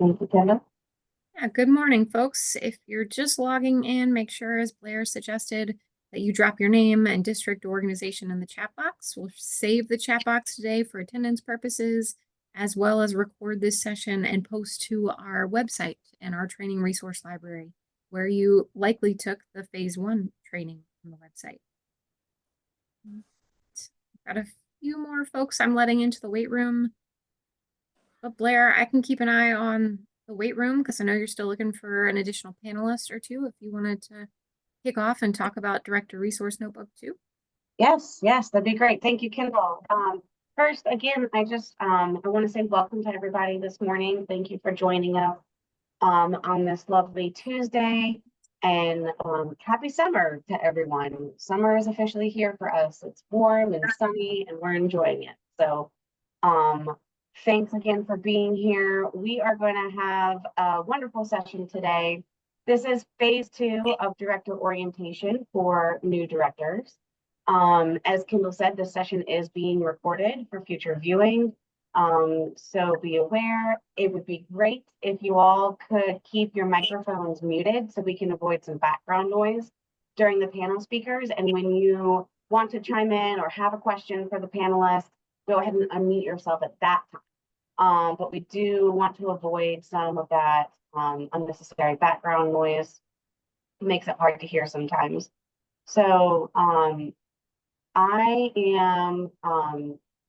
Thank you, Kendall. Yeah, good morning, folks. If you're just logging in, make sure, as Blair suggested, that you drop your name and district organization in the chat box. We'll save the chat box today for attendance purposes, as well as record this session and post to our website and our training resource library, where you likely took the phase 1 training on the website. Got a few more folks I'm letting into the wait room. But Blair, I can keep an eye on the wait room because I know you're still looking for an additional panelist or two if you wanted to kick off and talk about Director Resource Notebook 2. Yes, that'd be great. Thank you, Kendall. First, again, I want to say welcome to everybody this morning. Thank you for joining us on this lovely Tuesday, and happy summer to everyone. Summer is officially here for us. It's warm and sunny, and we're enjoying it. So, thanks again for being here. We are going to have a wonderful session today. This is phase 2 of director orientation for new directors. As Kendall said, this session is being recorded for future viewing. So be aware. It would be great if you all could keep your microphones muted so we can avoid some background noise during the panel speakers. And when you want to chime in or have a question for the panelists, go ahead and unmute yourself at that time. But we do want to avoid some of that unnecessary background noise. It makes it hard to hear sometimes. So I am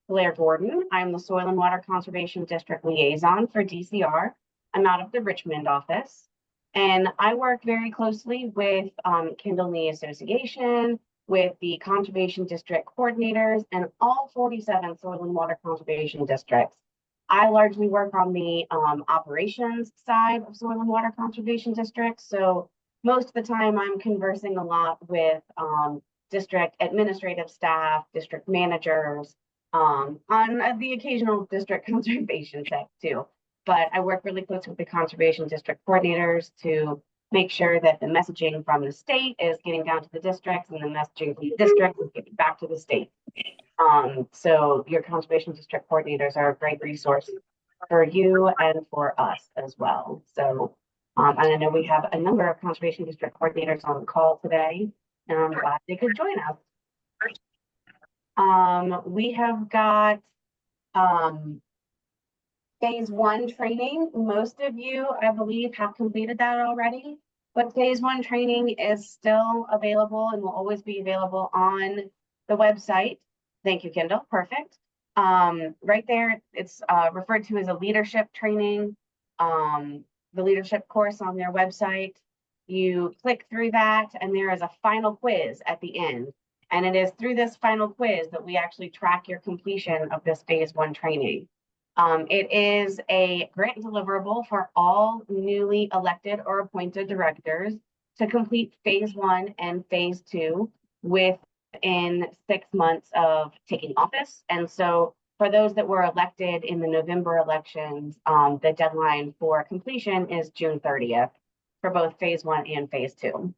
Blair Gordon. I'm the Soil and Water Conservation District Liaison for DCR. I'm out of the Richmond office, and I work very closely with Kendall Knee Association, with the Conservation District coordinators, and all 47 soil and water conservation districts. I largely work on the operations side of soil and water conservation districts. So most of the time I'm conversing a lot with district administrative staff, district managers, on the occasional district conservation tech too. But I work really close with the conservation district coordinators to make sure that the messaging from the state is getting down to the districts, and the messaging from the district is getting back to the state. So your conservation district coordinators are a great resource for you and for us as well. So, and I know we have a number of conservation district coordinators on the call today, and I'm glad they could join us. We have got phase 1 training. Most of you, I believe, have completed that already, but phase 1 training is still available and will always be available on the website. Thank you, Kendall. Perfect. Right there, it's referred to as a leadership training, the leadership course on their website. You click through that, and there is a final quiz at the end. And it is through this final quiz that we actually track your completion of this phase 1 training. It is a grant deliverable for all newly elected or appointed directors to complete phase 1 and phase 2 within 6 months of taking office. And so for those that were elected in the November elections, the deadline for completion is June 30th for both phase 1 and phase 2.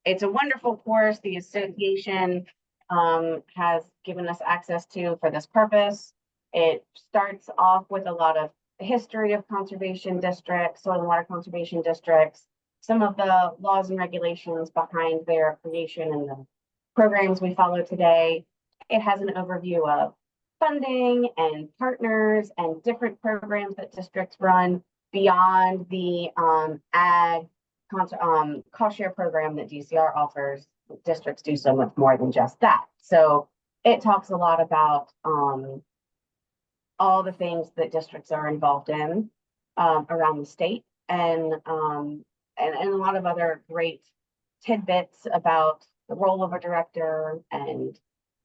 It's a wonderful course. The association has given us access to for this purpose. It starts off with a lot of history of conservation districts, soil and water conservation districts, some of the laws and regulations behind their creation and the programs we follow today. It has an overview of funding and partners and different programs that districts run beyond the ag cost share program that DCR offers. Districts do so much more than just that. So it talks a lot about all the things that districts are involved in around the state, and a lot of other great tidbits about the role of a director and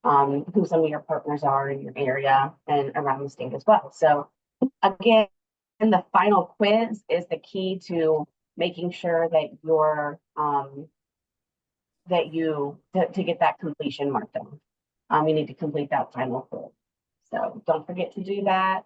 who some of your partners are in your area and around the state as well. So again, the final quiz is the key to making sure that you're to get that completion marked down. You need to complete that final quiz. So don't forget to do that.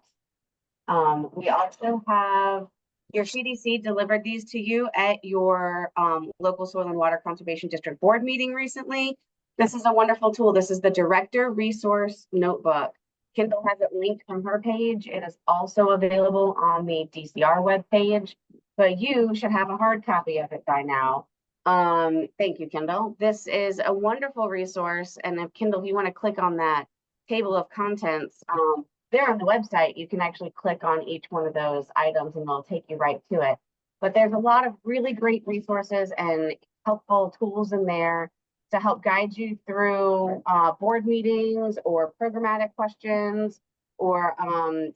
We also have your CDC delivered these to you at your local soil and water conservation district board meeting recently. This is a wonderful tool. This is the Director Resource Notebook. Kendall has it linked from her page. It is also available on the DCR webpage, but you should have a hard copy of it by now. Thank you, Kendall. This is a wonderful resource. And if Kendall, if you want to click on that table of contents, there on the website, you can actually click on each one of those items and it'll take you right to it. But there's a lot of really great resources and helpful tools in there to help guide you through board meetings or programmatic questions, or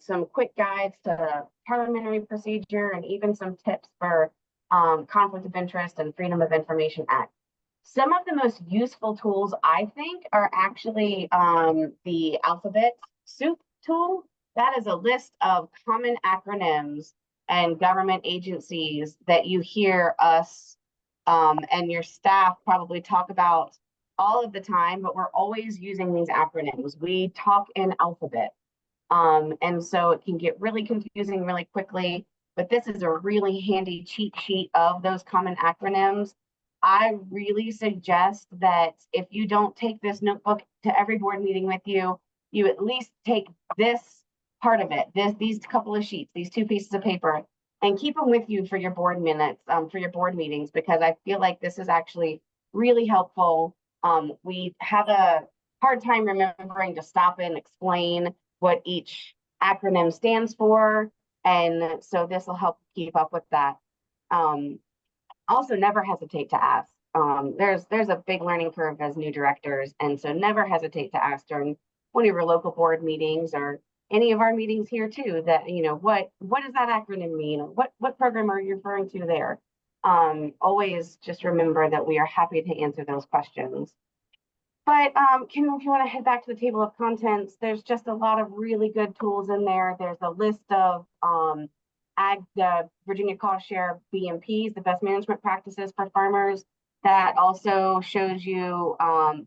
some quick guides to parliamentary procedure, and even some tips for Conflict of Interest and Freedom of Information Act. Some of the most useful tools, I think, are actually the alphabet soup tool. That is a list of common acronyms and government agencies that you hear us and your staff probably talk about all of the time, but we're always using these acronyms. We talk in alphabet. And so it can get really confusing really quickly, but this is a really handy cheat sheet of those common acronyms. I really suggest that if you don't take this notebook to every board meeting with you, you at least take this part of it, these couple of sheets, these 2 pieces of paper, and keep them with you for your board minutes, for your board meetings, because I feel like this is actually really helpful. We have a hard time remembering to stop and explain what each acronym stands for, and so this will help keep up with that. Also, never hesitate to ask. There's a big learning curve as new directors, and so never hesitate to ask during one of your local board meetings or any of our meetings here too, that, you know, what does that acronym mean? What program are you referring to there? Always just remember that we are happy to answer those questions. But Kim, if you want to head back to the table of contents, there's just a lot of really good tools in there. There's a list of the Virginia Cost Share BMPs, the best management practices for farmers. That also shows you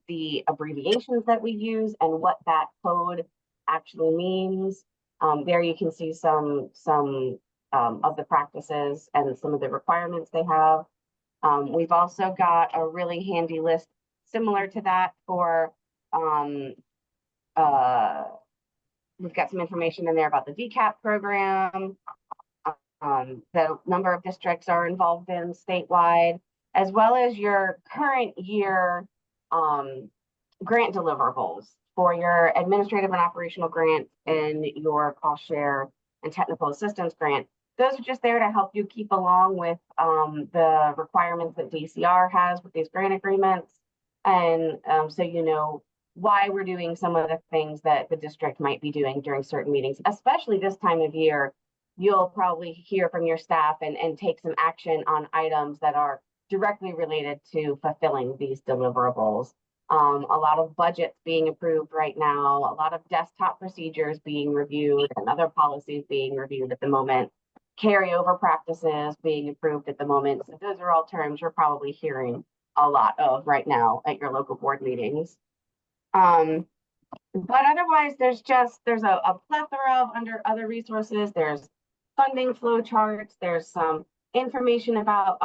the abbreviations that we use and what that code actually means. There you can see some of the practices and some of the requirements they have. We've also got a really handy list similar to that for we've got some information in there about the VCAP program, the number of districts are involved in statewide, as well as your current year grant deliverables for your administrative and operational grant and your cost share and technical assistance grant. Those are just there to help you keep along with the requirements that DCR has with these grant agreements. And so you know why we're doing some of the things that the district might be doing during certain meetings, especially this time of year. You'll probably hear from your staff and take some action on items that are directly related to fulfilling these deliverables. A lot of budgets being approved right now, a lot of desktop procedures being reviewed, and other policies being reviewed at the moment, carryover practices being approved at the moment. So those are all terms you're probably hearing a lot of right now at your local board meetings. But otherwise, there's a plethora of other resources. There's funding flow charts. There's some information about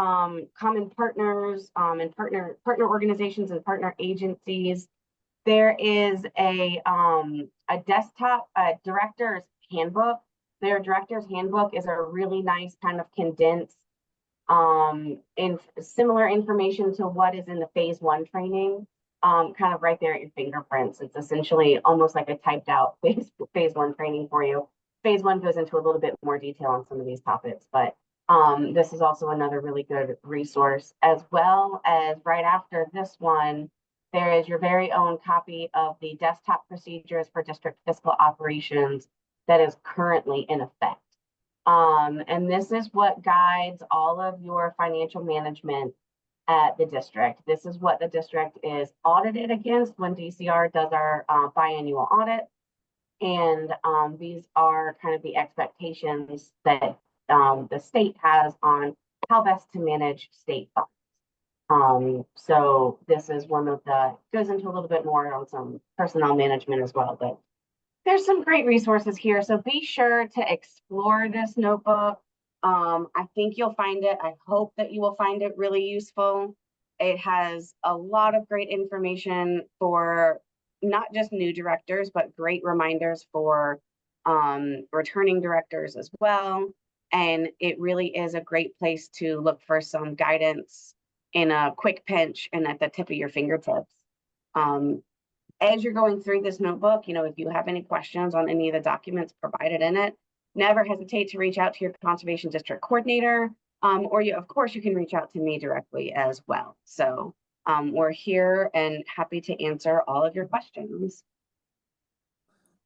common partners and partner organizations and partner agencies. There is a desktop director's handbook. Their director's handbook is a really nice kind of condensed in similar information to what is in the phase 1 training, kind of right there at your fingerprints. It's essentially almost like a typed out phase 1 training for you. Phase 1 goes into a little bit more detail on some of these topics, but this is also another really good resource, as well as right after this one, there is your very own copy of the desktop procedures for district fiscal operations that is currently in effect. And this is what guides all of your financial management at the district. This is what the district is audited against when DCR does our biannual audit. And these are kind of the expectations that the state has on how best to manage state funds. So this is one of the, goes into a little bit more on some personnel management as well, but there's some great resources here. So be sure to explore this notebook. I think you'll find it. I hope that you will find it really useful. It has a lot of great information for not just new directors, but great reminders for returning directors as well. And it really is a great place to look for some guidance in a quick pinch and at the tip of your fingertips. As you're going through this notebook, if you have any questions on any of the documents provided in it, never hesitate to reach out to your conservation district coordinator, or of course, you can reach out to me directly as well. So we're here and happy to answer all of your questions.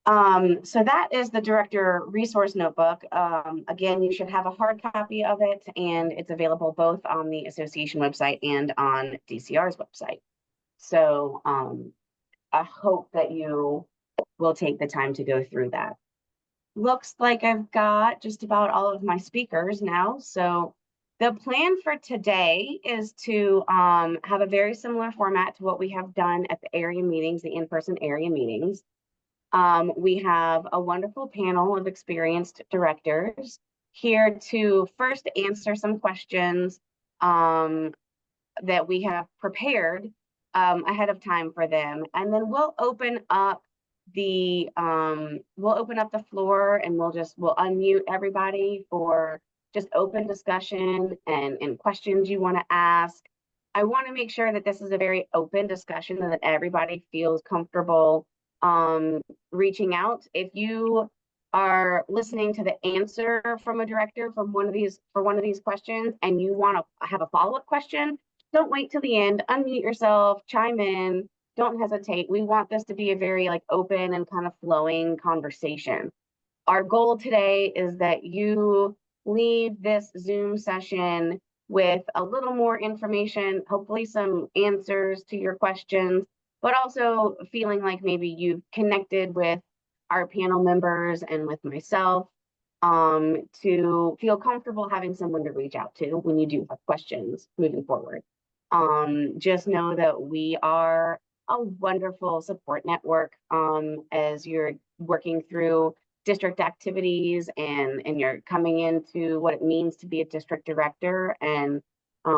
So that is the director resource notebook. Again, you should have a hard copy of it, and it's available both on the association website and on DCR's website. So I hope that you will take the time to go through that. Looks like I've got just about all of my speakers now. So the plan for today is to have a very similar format to what we have done at the area meetings, the in-person area meetings. We have a wonderful panel of experienced directors here to first answer some questions that we have prepared ahead of time for them. And then we'll open up the floor, and we'll unmute everybody for just open discussion and questions you want to ask. I want to make sure that this is a very open discussion and that everybody feels comfortable reaching out. If you are listening to the answer from a director for one of these questions and you want to have a follow-up question, don't wait till the end. Unmute yourself, chime in, don't hesitate. We want this to be a very open and kind of flowing conversation. Our goal today is that you leave this Zoom session with a little more information, hopefully some answers to your questions, but also feeling like maybe you've connected with our panel members and with myself to feel comfortable having someone to reach out to when you do have questions moving forward. Just know that we are a wonderful support network as you're working through district activities and you're coming into what it means to be a district director, and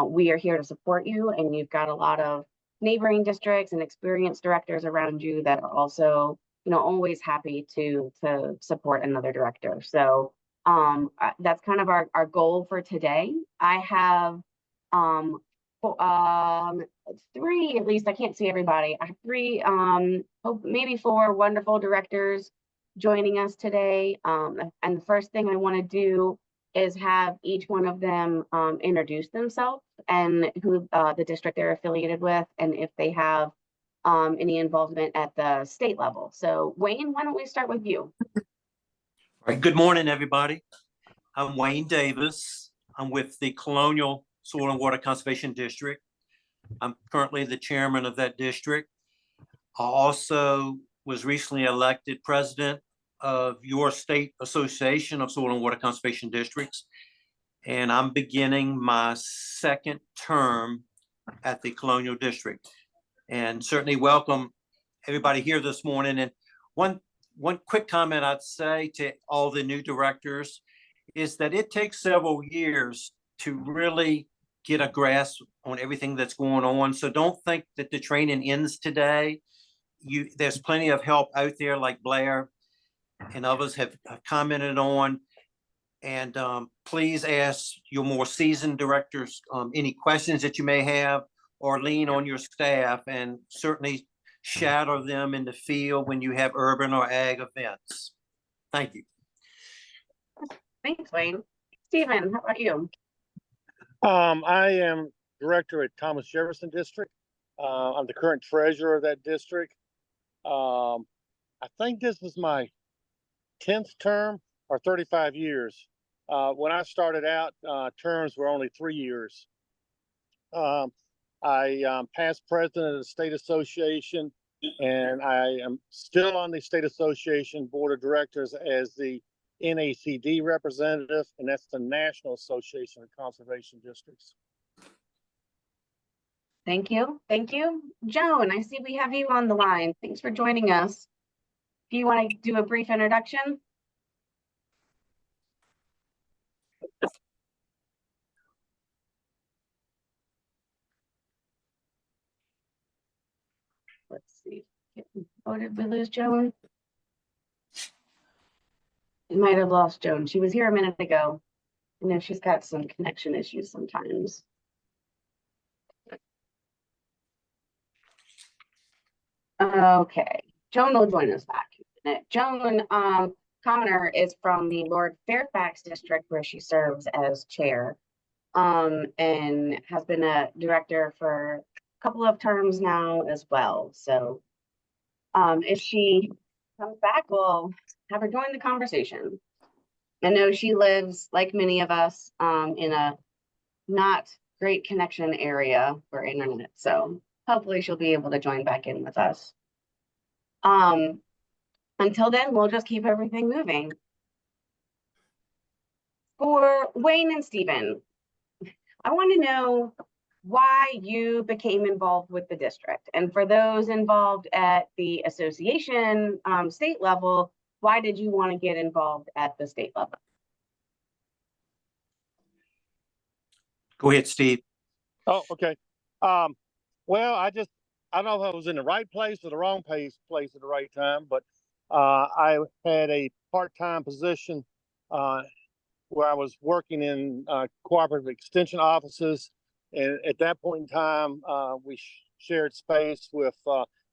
we are here to support you. And you've got a lot of neighboring districts and experienced directors around you that are also always happy to support another director. So that's kind of our goal for today. I have three, at least I can't see everybody. I have three, maybe four wonderful directors joining us today. And the first thing I want to do is have each one of them introduce themselves and who the district they're affiliated with, and if they have any involvement at the state level. So Wayne, why don't we start with you? All right. Good morning, everybody. I'm Wayne Davis. I'm with the Colonial Soil and Water Conservation District. I'm currently the chairman of that district. I also was recently elected president of your state association of soil and water conservation districts. And I'm beginning my second term at the Colonial District. And certainly welcome everybody here this morning. And one quick comment I'd say to all the new directors is that it takes several years to really get a grasp on everything that's going on. So don't think that the training ends today. There's plenty of help out there, like Blair and others have commented on. And please ask your more seasoned directors any questions that you may have, or lean on your staff, and certainly shadow them in the field when you have urban or ag events. Thank you. Thanks, Wayne. Stephen, how about you? I am director at Thomas Jefferson District. I'm the current treasurer of that district. I think this is my 10th term, or 35 years. When I started out, terms were only 3 years. I am past president of the state association, and I am still on the state association board of directors as the NACD representative, and that's the National Association of Conservation Districts. Thank you. Thank you. Joan, I see we have you on the line. Thanks for joining us. Do you want to do a brief introduction? Let's see. Oh, did we lose Joan? We might have lost Joan. She was here a minute ago. I know she's got some connection issues sometimes. Okay, Joan will join us back in a minute. Joan Commoner is from the Lord Fairfax district where she serves as chair, and has been a director for a couple of terms now as well. So if she comes back, we'll have her join the conversation. I know she lives, like many of us, in a not great connection area for internet, so hopefully she'll be able to join back in with us. Until then, we'll just keep everything moving. For Wayne and Stephen, I want to know why you became involved with the district. And for those involved at the association state level, why did you want to get involved at the state level? Go ahead, Steve. Oh, okay. Well, I don't know if I was in the right place or the wrong place at the right time, but I had a part-time position where I was working in cooperative extension offices. And at that point in time, we shared space with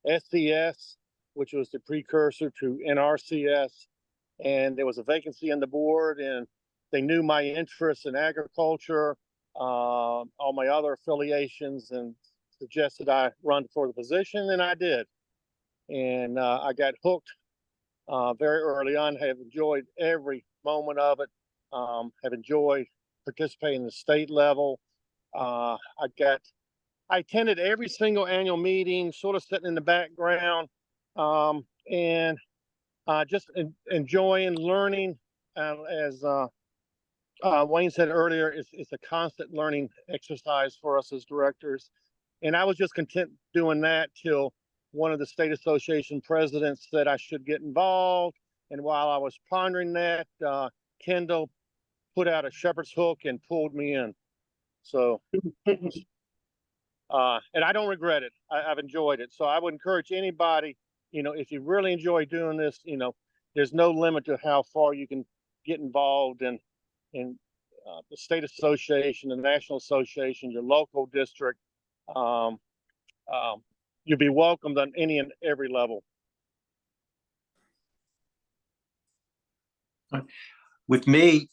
SCS, which was the precursor to NRCS. And there was a vacancy on the board, and they knew my interest in agriculture, all my other affiliations, and suggested I run for the position, and I did. And I got hooked very early on, have enjoyed every moment of it, have enjoyed participating in the state level. I attended every single annual meeting, sort of sitting in the background, and just enjoying learning. As Wayne said earlier, it's a constant learning exercise for us as directors. And I was just content doing that till one of the state association presidents said I should get involved. And while I was pondering that, Kendall put out a shepherd's hook and pulled me in. So, and I don't regret it. I've enjoyed it. So I would encourage anybody, if you really enjoy doing this, there's no limit to how far you can get involved in the state association, the national association, your local district. You'll be welcomed on any and every level. With me,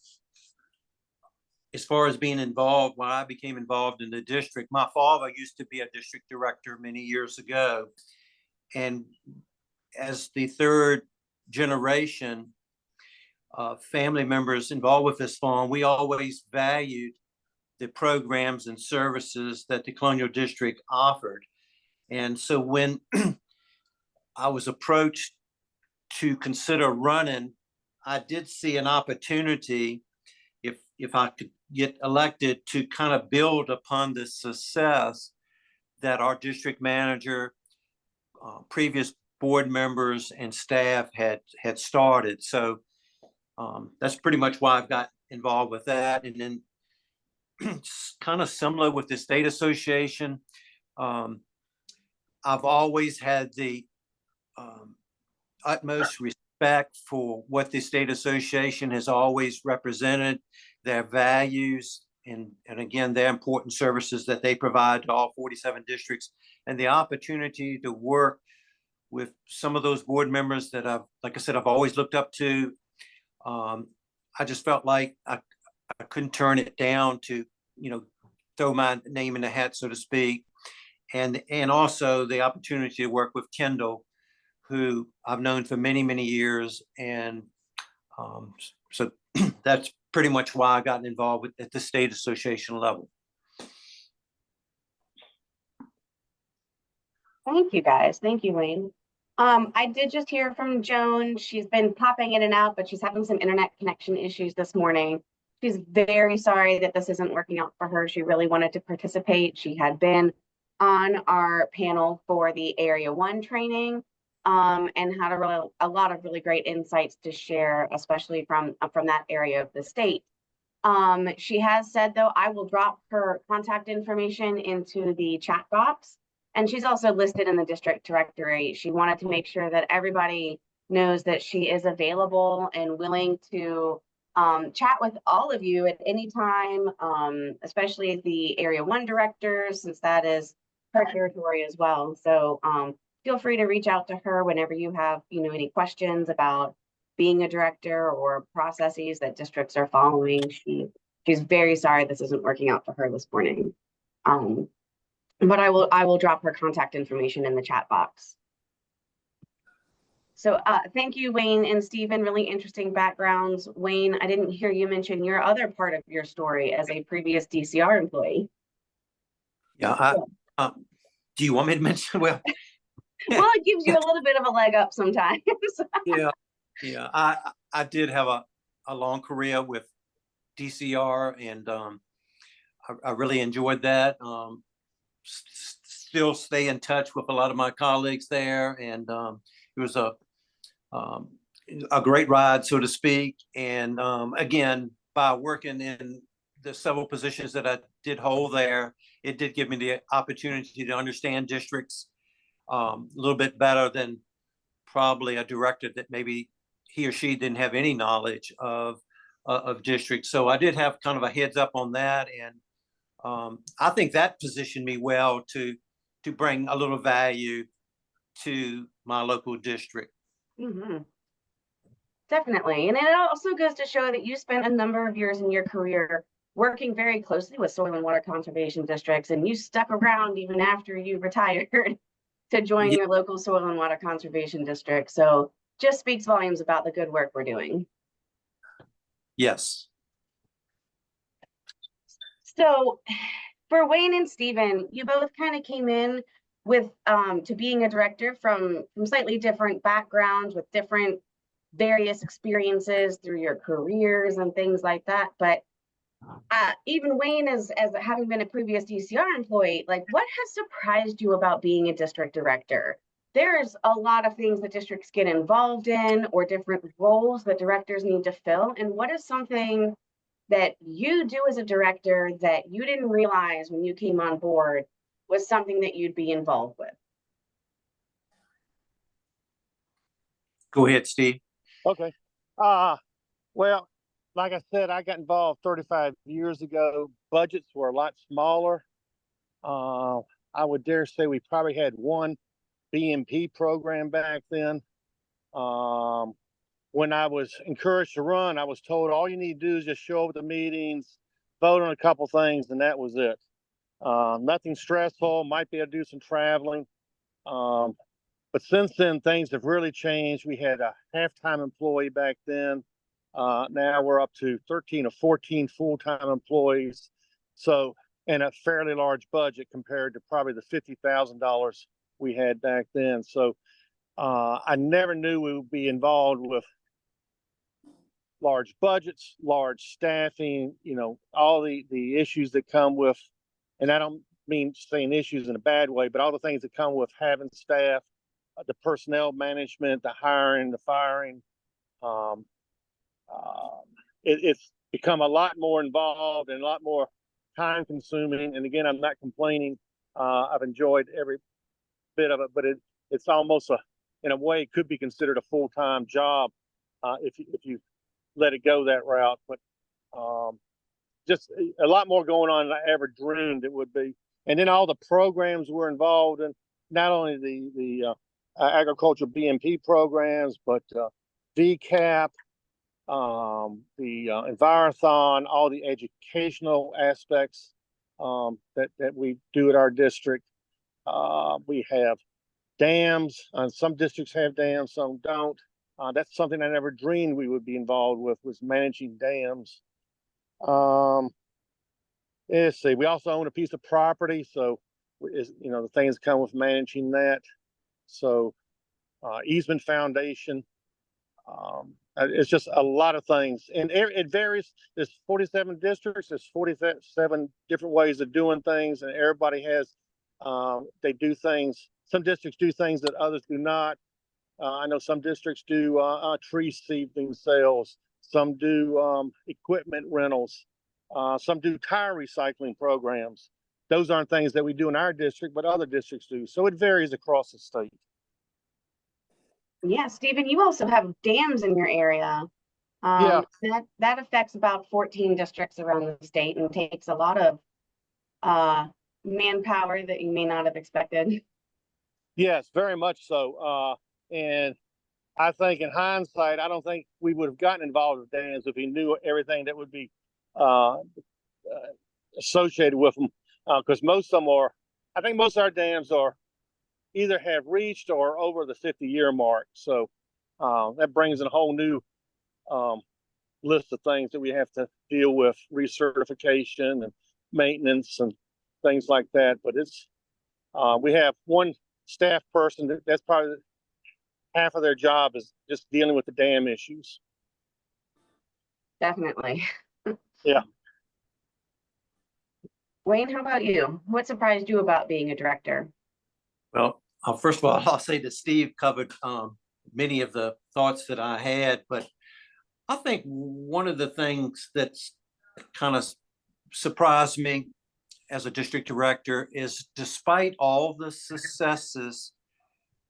as far as being involved, when I became involved in the district, my father used to be a district director many years ago. And as the third generation family members involved with this farm, we always valued the programs and services that the Colonial District offered. And so when I was approached to consider running, I did see an opportunity, if I could get elected, to kind of build upon the success that our district manager, previous board members and staff had started. So that's pretty much why I've got involved with that. And then kind of similar with the state association, I've always had the utmost respect for what the state association has always represented, their values, and again, their important services that they provide to all 47 districts, and the opportunity to work with some of those board members that like I said, I've always looked up to. I just felt like I couldn't turn it down to, throw my name in the hat, so to speak. And also the opportunity to work with Kendall, who I've known for many, many years. And so that's pretty much why I got involved at the state association level. Thank you, guys. Thank you, Wayne. I did just hear from Joan. She's been popping in and out, but she's having some internet connection issues this morning. She's very sorry that this isn't working out for her. She really wanted to participate. She had been on our panel for the Area 1 training, and had a lot of really great insights to share, especially from that area of the state. She has said, though, I will drop her contact information into the chat box. And she's also listed in the district directory. She wanted to make sure that everybody knows that she is available and willing to chat with all of you at any time, especially the Area 1 directors, since that is her territory as well. So feel free to reach out to her whenever you have, any questions about being a director or processes that districts are following. She's very sorry this isn't working out for her this morning. But I will drop her contact information in the chat box. So thank you, Wayne and Stephen, really interesting backgrounds. Wayne, I didn't hear you mention your other part of your story as a previous DCR employee. Yeah, do you want me to mention? Well, Well, it gives you a little bit of a leg up sometimes. yeah. I did have a long career with DCR, and I really enjoyed that. Still stay in touch with a lot of my colleagues there, and it was a great ride, so to speak. And again, by working in the several positions that I did hold there, it did give me the opportunity to understand districts a little bit better than probably a director that maybe he or she didn't have any knowledge of districts. So I did have kind of a heads up on that, and I think that positioned me well to bring a little value to my local district. Mm-hmm. Definitely. And it also goes to show that you spent a number of years in your career working very closely with soil and water conservation districts, and you stuck around even after you retired to join your local soil and water conservation district. So just speaks volumes about the good work we're doing. Yes. So for Wayne and Stephen, you both kind of came in with to being a director from slightly different backgrounds with different various experiences through your careers and things like that. But even Wayne, as having been a previous DCR employee, like, what has surprised you about being a district director? There's a lot of things that districts get involved in, or different roles that directors need to fill. And what is something that you do as a director that you didn't realize when you came on board was something that you'd be involved with? Go ahead, Steve. Okay. Well, like I said, I got involved 35 years ago. Budgets were a lot smaller. I would dare say we probably had one BMP program back then. When I was encouraged to run, I was told all you need to do is just show up at the meetings, vote on a couple things, and that was it. Nothing stressful, might be able to do some traveling. But since then, things have really changed. We had a half-time employee back then. Now we're up to 13 or 14 full-time employees. So, and a fairly large budget compared to probably the $50,000 we had back then. So I never knew we would be involved with large budgets, large staffing, all the issues that come with, and I don't mean saying issues in a bad way, but all the things that come with having staff, the personnel management, the hiring, the firing. It's become a lot more involved and a lot more time consuming. And again, I'm not complaining. I've enjoyed every bit of it, but it's almost in a way, it could be considered a full-time job if you let it go that route. But just a lot more going on than I ever dreamed it would be. And then all the programs we're involved in, not only the agricultural BMP programs, but VCAP, the Envirothon, all the educational aspects that we do at our district. We have dams. Some districts have dams, some don't. That's something I never dreamed we would be involved with, was managing dams. Let's see. We also own a piece of property, so the things come with managing that. So, easement foundation. It's just a lot of things, and it varies. There's 47 districts. There's 47 different ways of doing things, and everybody has. They do things. Some districts do things that others do not. I know some districts do tree seedling sales. Some do equipment rentals. Some do tire recycling programs. those aren't things that we do in our district, but other districts do. So it varies across the state. Yeah, Stephen, you also have dams in your area. Yeah. That affects about 14 districts around the state and takes a lot of manpower that you may not have expected. Yes, very much so. And I think in hindsight, I don't think we would have gotten involved with dams if we knew everything that would be associated with them. Because most of them are, I think most of our dams are either have reached or over the 50-year mark. So that brings in a whole new list of things that we have to deal with, recertification and maintenance and things like that. But it's we have one staff person that's probably half of their job is just dealing with the dam issues. Definitely. Yeah. Wayne, how about you? What surprised you about being a director? Well, first of all, I'll say that Steve covered many of the thoughts that I had, but I think one of the things that's kind of surprised me as a district director is despite all the successes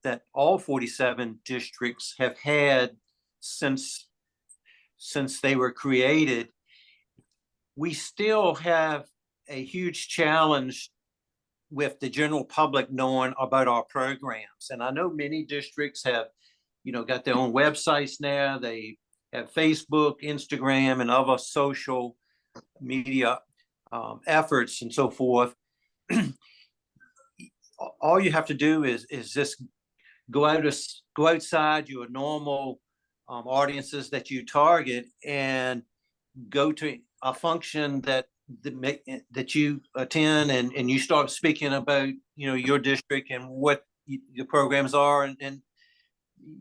that all 47 districts have had since they were created, we still have a huge challenge with the general public knowing about our programs. And I know many districts have, got their own websites now. They have Facebook, Instagram, and other social media efforts and so forth. All you have to do is just go outside your normal audiences that you target and go to a function that you attend and you start speaking about your district and what your programs are, and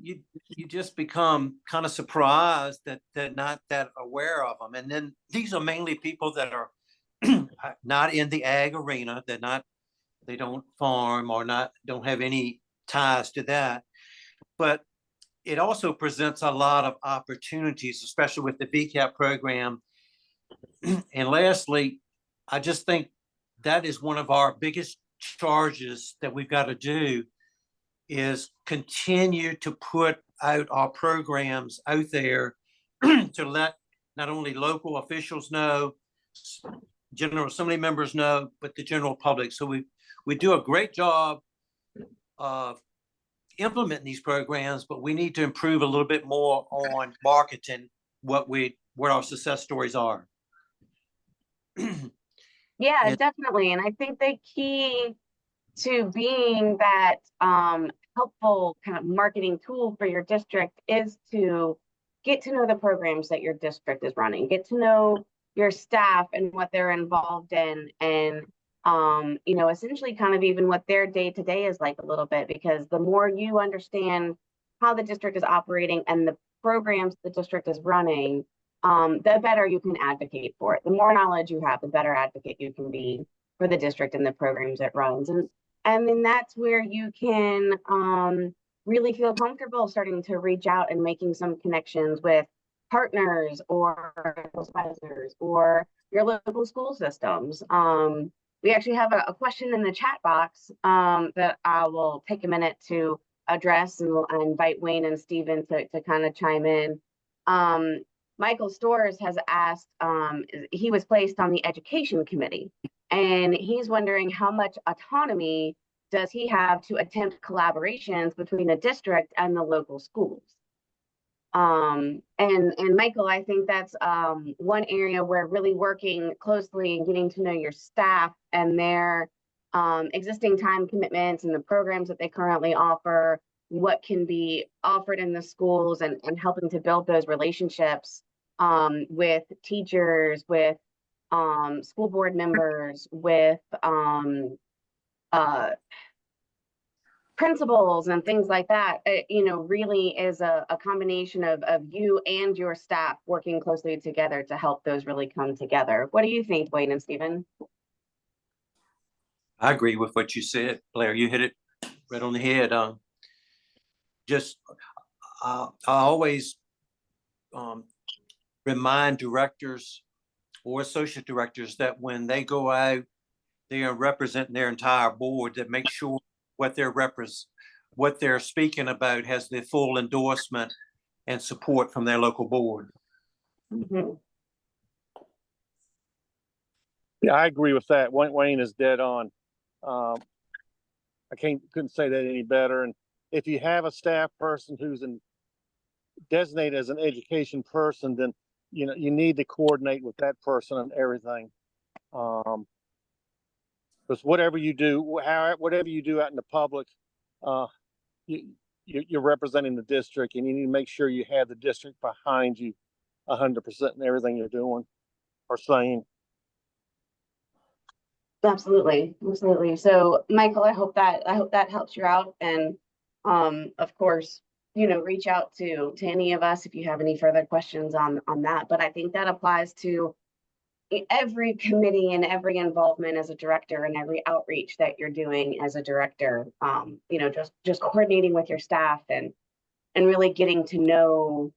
you just become kind of surprised that they're not that aware of them. And then these are mainly people that are not in the ag arena. They don't farm or don't have any ties to that. But it also presents a lot of opportunities, especially with the VCAP program. And lastly, I just think that is one of our biggest charges that we've got to do is continue to put out our programs out there to let not only local officials know, General Assembly members know, but the general public. So we do a great job of implementing these programs, but we need to improve a little bit more on marketing what our success stories are. Yeah, definitely. And I think the key to being that helpful kind of marketing tool for your district is to get to know the programs that your district is running, get to know your staff and what they're involved in, and essentially kind of even what their day-to-day is like a little bit, because the more you understand how the district is operating and the programs the district is running, the better you can advocate for it. The more knowledge you have, the better advocate you can be for the district and the programs it runs. And then that's where you can really feel comfortable starting to reach out and making some connections with partners or advisors or your local school systems. We actually have a question in the chat box that I will take a minute to address, and we'll invite Wayne and Stephen to kind of chime in. Michael Storrs has asked, he was placed on the education committee, and he's wondering how much autonomy does he have to attempt collaborations between the district and the local schools. And Michael, I think that's one area where really working closely and getting to know your staff and their existing time commitments and the programs that they currently offer, what can be offered in the schools, and helping to build those relationships with teachers, with school board members, with principals and things like that, really is a combination of you and your staff working closely together to help those really come together. What do you think, Wayne and Stephen? I agree with what you said, Blair. You hit it right on the head. I always remind directors or associate directors that when they go out they are representing their entire board, that make sure what what they're speaking about has the full endorsement and support from their local board. Mhm. Yeah, I agree with that. Wayne is dead on. I couldn't say that any better. And if you have a staff person who's designated as an education person, then you need to coordinate with that person on everything. Because whatever you do out in the public, you're representing the district, and you need to make sure you have the district behind you 100% in everything you're doing or saying. Absolutely, absolutely. So, Michael, I hope that helps you out, and of course, reach out to any of us if you have any further questions on that. But I think that applies to every committee and every involvement as a director and every outreach that you're doing as a director. Just coordinating with your staff and really getting to know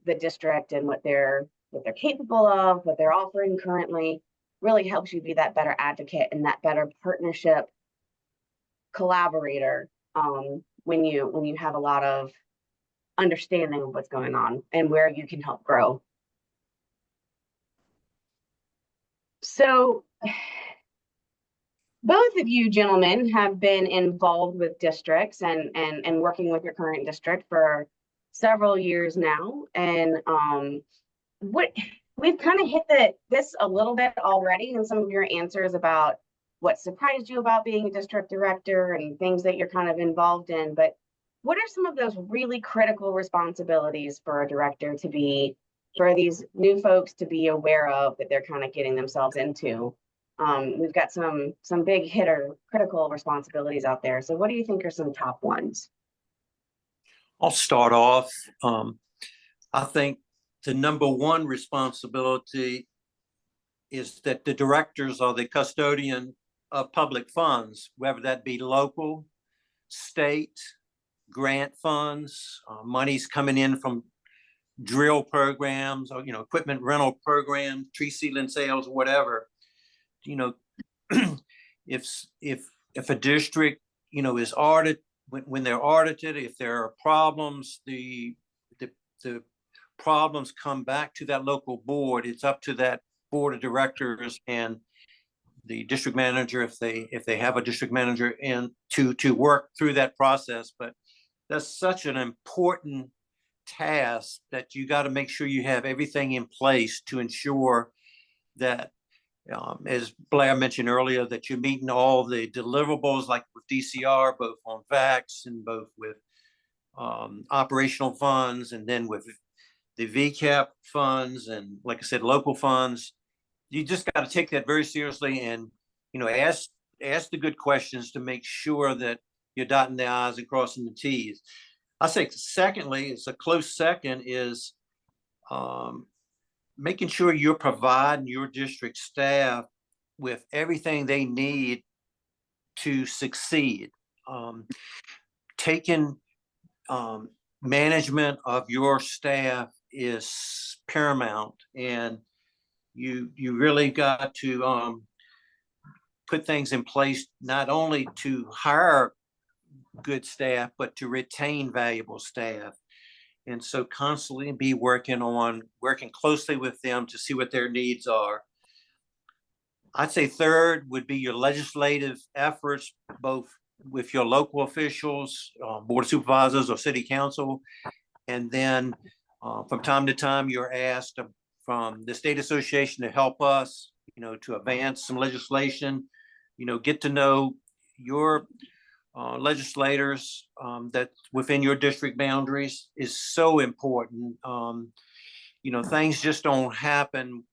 the district and what they're capable of, what they're offering currently, really helps you be that better advocate and that better partnership collaborator when you have a lot of understanding of what's going on and where you can help grow. So both of you gentlemen have been involved with districts and working with your current district for several years now. And we've kind of hit this a little bit already in some of your answers about what surprised you about being a district director and things that you're kind of involved in. But what are some of those really critical responsibilities for a director for these new folks to be aware of that they're kind of getting themselves into? We've got some big hitter critical responsibilities out there. So what do you think are some top ones? I'll start off. I think the number one responsibility is that the directors are the custodian of public funds, whether that be local, state, grant funds, monies coming in from drill programs or, equipment rental programs, tree seedling sales, whatever. If a district, is audited, when they're audited, if there are problems, the problems come back to that local board. It's up to that board of directors and the district manager, if they have a district manager, and to work through that process. But that's such an important task that you got to make sure you have everything in place to ensure that, as Blair mentioned earlier, that you're meeting all the deliverables, like with DCR, both on VAX and both with operational funds, and then with the VCAP funds, and like I said, local funds. You just got to take that very seriously, and ask the good questions to make sure that you're dotting the I's and crossing the T's. I think secondly, it's a close second, is making sure you're providing your district staff with everything they need to succeed. Taking management of your staff is paramount, and you really got to put things in place, not only to hire good staff, but to retain valuable staff. And so constantly be working closely with them to see what their needs are. I'd say third would be your legislative efforts, both with your local officials, board of supervisors or city council. And then from time to time, you're asked from the state association to help us, to advance some legislation, get to know your legislators that within your district boundaries is so important. Things just don't happen.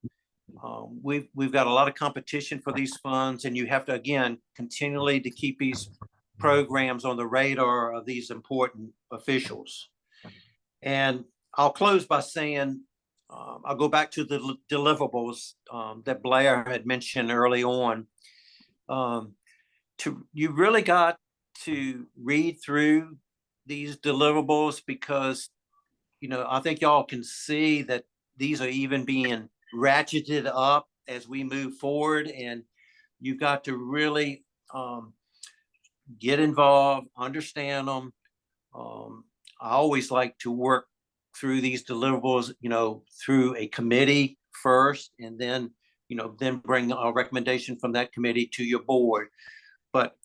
We've got a lot of competition for these funds, and you have to, again, continually to keep these programs on the radar of these important officials. And I'll close by saying, I'll go back to the deliverables that Blair had mentioned early on. You really got to read through these deliverables, because I think y'all can see that these are even being ratcheted up as we move forward, and you've got to really get involved, understand them. I always like to work through these deliverables, through a committee first, and then, then bring a recommendation from that committee to your board. But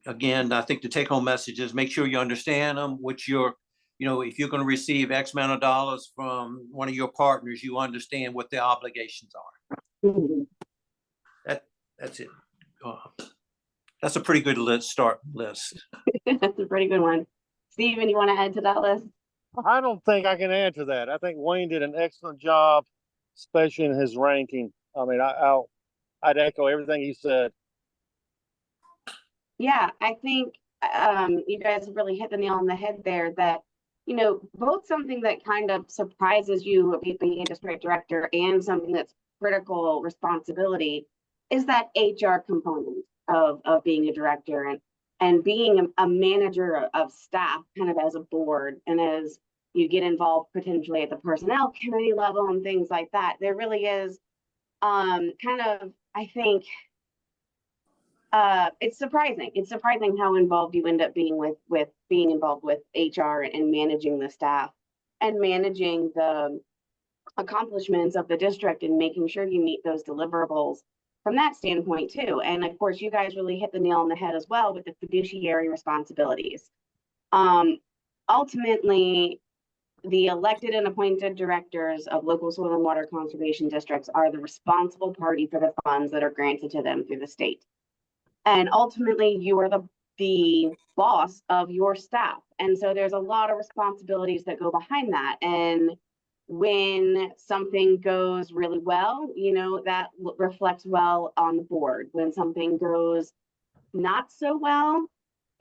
again, I think the take home message is make sure you understand them, if you're going to receive X amount of dollars from one of your partners, you understand what their obligations are. Mhm. That's it. That's a pretty good start list. That's a pretty good one. Steven, you want to add to that list? I don't think I can add to that. I think Wayne did an excellent job, especially in his ranking. I mean, I'd echo everything he said. Yeah, I think you guys really hit the nail on the head there that, both something that kind of surprises you being a district director and something that's critical responsibility is that HR component of being a director and being a manager of staff kind of as a board, and as you get involved potentially at the personnel committee level and things like that. There really is kind of, I think, it's surprising. It's surprising how involved you end up being with being involved with HR and managing the staff and managing the accomplishments of the district and making sure you meet those deliverables from that standpoint too. And of course, you guys really hit the nail on the head as well with the fiduciary responsibilities. Ultimately, the elected and appointed directors of local soil and water conservation districts are the responsible party for the funds that are granted to them through the state. And ultimately, you are the boss of your staff. And so there's a lot of responsibilities that go behind that. And when something goes really well, that reflects well on the board. When something goes not so well,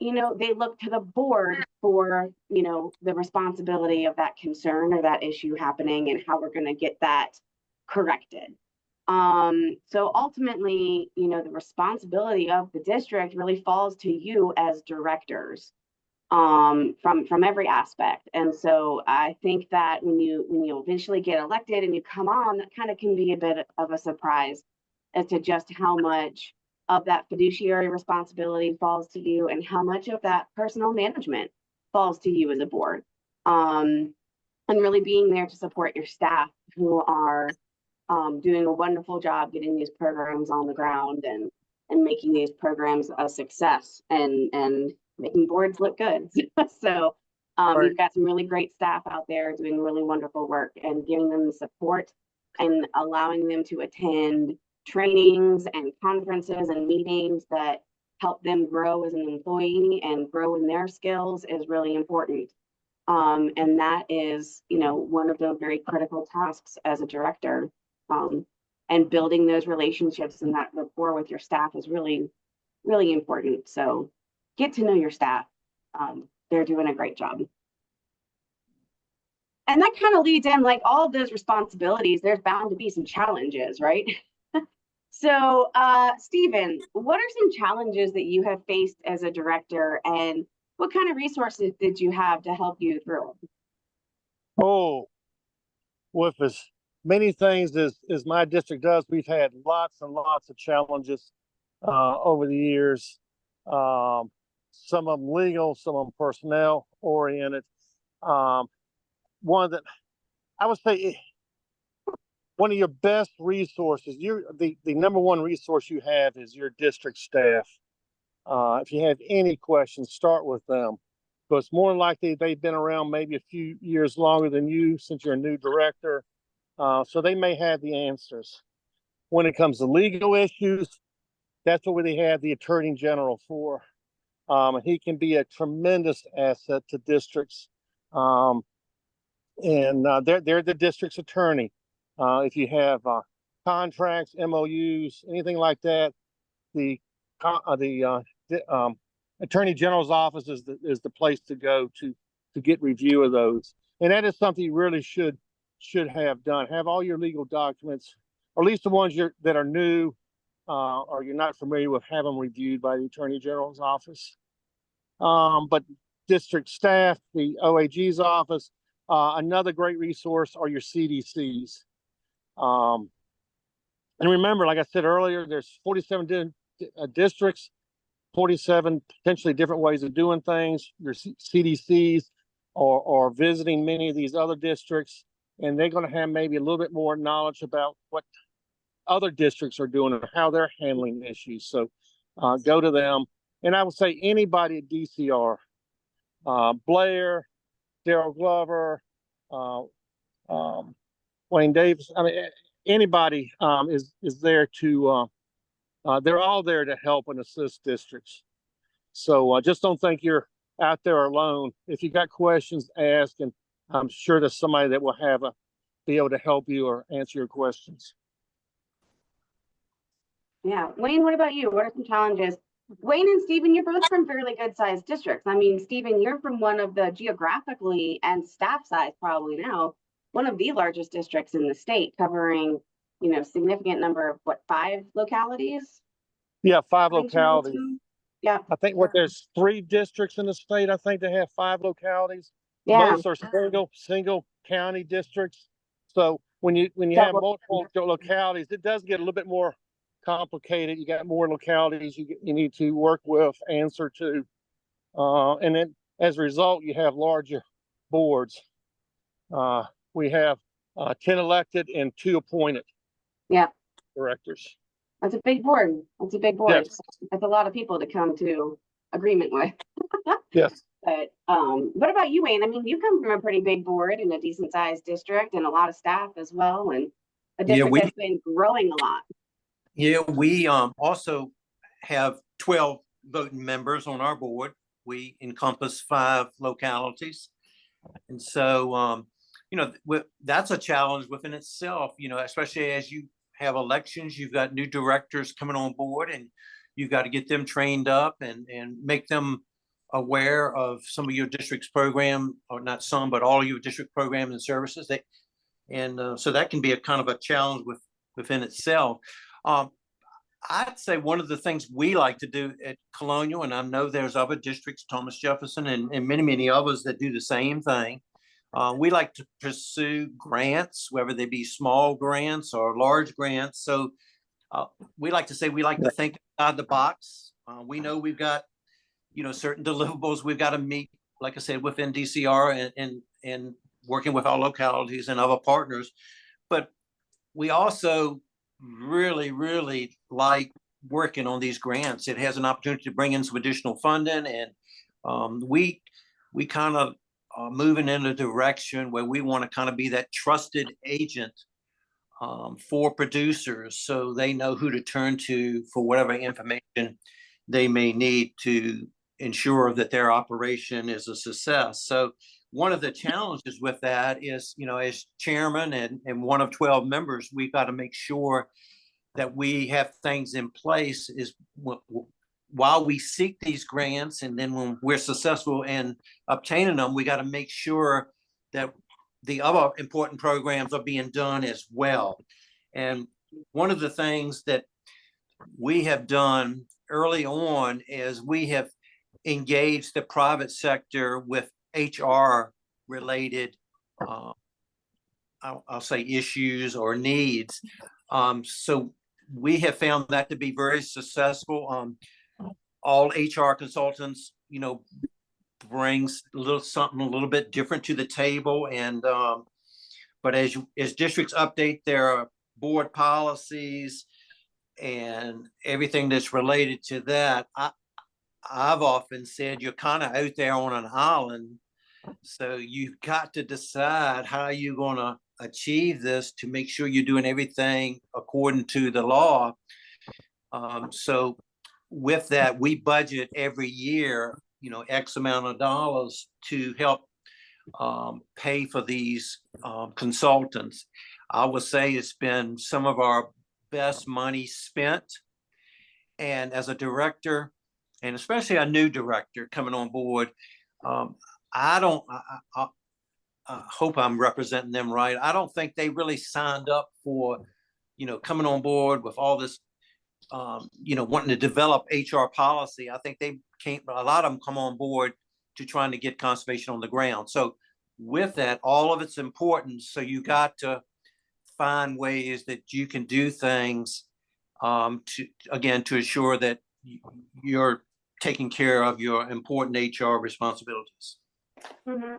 they look to the board for, the responsibility of that concern or that issue happening and how we're going to get that corrected. So ultimately, the responsibility of the district really falls to you as directors, from every aspect. And so I think that when you eventually get elected and you come on, that kind of can be a bit of a surprise as to just how much of that fiduciary responsibility falls to you and how much of that personal management falls to you as a board. And really being there to support your staff who are doing a wonderful job getting these programs on the ground and making these programs a success and making boards look good. So Right. You've got some really great staff out there doing really wonderful work and giving them the support and allowing them to attend trainings and conferences and meetings that help them grow as an employee and grow in their skills is really important. And that is, one of the very critical tasks as a director. And building those relationships and that rapport with your staff is really, really important. So get to know your staff. They're doing a great job. And that kind of leads in, like all of those responsibilities, there's bound to be some challenges, right? So, Steven, what are some challenges that you have faced as a director, and what kind of resources did you have to help you through it? Oh, with as many things as my district does, we've had lots and lots of challenges over the years. Some of them legal, some of them personnel oriented. One that I would say one of your best resources, the number one resource you have is your district staff. If you have any questions, start with them. Because more likely they've been around maybe a few years longer than you since you're a new director. So they may have the answers. When it comes to legal issues, that's what they have the Attorney General for. He can be a tremendous asset to districts. And they're the district's attorney. If you have contracts, MOUs, anything like that, the Attorney General's office is the place to go to get review of those. And that is something you really should have done. Have all your legal documents, or at least the ones that are new or you're not familiar with, have them reviewed by the Attorney General's office. But district staff, the OAG's office, another great resource are your CDCs. And remember, like I said earlier, there's 47 districts, 47 potentially different ways of doing things. Your CDCs are visiting many of these other districts, and they're going to have maybe a little bit more knowledge about what other districts are doing or how they're handling issues. So go to them. And I would say anybody at DCR, Blair, Daryl Glover, Wayne Davis. I mean, anybody is there to. They're all there to help and assist districts. So just don't think you're out there alone. If you got questions, ask, and I'm sure there's somebody that will be able to help you or answer your questions. Yeah, Wayne, what about you? What are some challenges? Wayne and Stephen, you're both from fairly good sized districts. I mean, Stephen, you're from one of the geographically and staff size probably now, one of the largest districts in the state, covering, significant number of 5 localities? Yeah, 5 I think you know localities. too. Yeah. I think there's 3 districts in the state. I think they have 5 localities. Yeah. Most are single county districts. So when you Yeah, have multiple localities, it does get a little bit more complicated. You got more localities you need to work with, answer to, and then as a result, you have larger boards. We have 10 elected and 2 appointed. Yeah. Directors. That's a big board. That's a big board. Yes. That's a lot of people to come to agreement with. Yes. But what about you, Wayne? I mean, you come from a pretty big board in a decent sized district and a lot of staff as well, and a district that's been growing a lot. Yeah, we also have 12 voting members on our board. We encompass 5 localities. And so, that's a challenge within itself, especially as you have elections, you've got new directors coming on board, and you've got to get them trained up and make them aware of some of your district's program, or not some, but all your district programs and services. So that can be a kind of a challenge within itself. I'd say one of the things we like to do at Colonial, and I know there's other districts, Thomas Jefferson and many others that do the same thing. We like to pursue grants, whether they be small grants or large grants. So we like to say we like to think outside the box. We know we've got, certain deliverables we've got to meet, like I said, within DCR and working with our localities and other partners. But we also really like working on these grants. It has an opportunity to bring in some additional funding, and we kind of are moving in a direction where we want to kind of be that trusted agent for producers, so they know who to turn to for whatever information they may need to ensure that their operation is a success. So one of the challenges with that is, as chairman and one of 12 members, we've got to make sure that we have things in place is while we seek these grants, and then when we're successful in obtaining them, we got to make sure that the other important programs are being done as well. And one of the things that we have done early on is we have engaged the private sector with HR related, I'll say issues or needs. So we have found that to be very successful. All HR consultants, brings something a little bit different to the table. And but as districts update their board policies and everything that's related to that, I've often said you're kind of out there on an island. So you've got to decide how you're going to achieve this to make sure you're doing everything according to the law. So with that, we budget every year, X amount of dollars to help pay for these consultants. I would say it's been some of our best money spent. And as a director, and especially a new director coming on board, I hope I'm representing them right. I don't think they really signed up for, coming on board with all this, wanting to develop HR policy. I think a lot of them come on board to trying to get conservation on the ground. So with that, all of it's important. So you got to find ways that you can do things to ensure that you're taking care of your important HR responsibilities.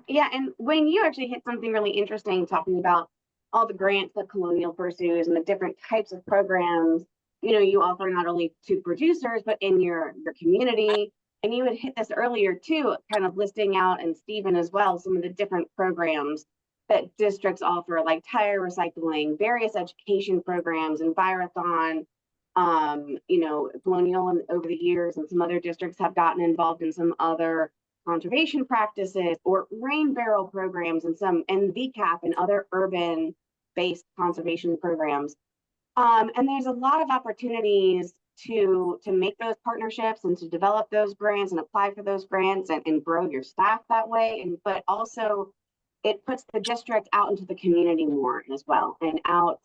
Yeah, and Wayne, you actually hit something really interesting talking about all the grants that Colonial pursues and the different types of programs, you offer not only to producers, but in your community. And you had hit this earlier too, kind of listing out, and Stephen as well, some of the different programs that districts offer, like tire recycling, various education programs, Envirothon. Colonial and over the years and some other districts have gotten involved in some other conservation practices or rain barrel programs and VCAP and other urban based conservation programs. And there's a lot of opportunities to make those partnerships and to develop those grants and apply for those grants and grow your staff that way. But also it puts the district out into the community more as well, and out,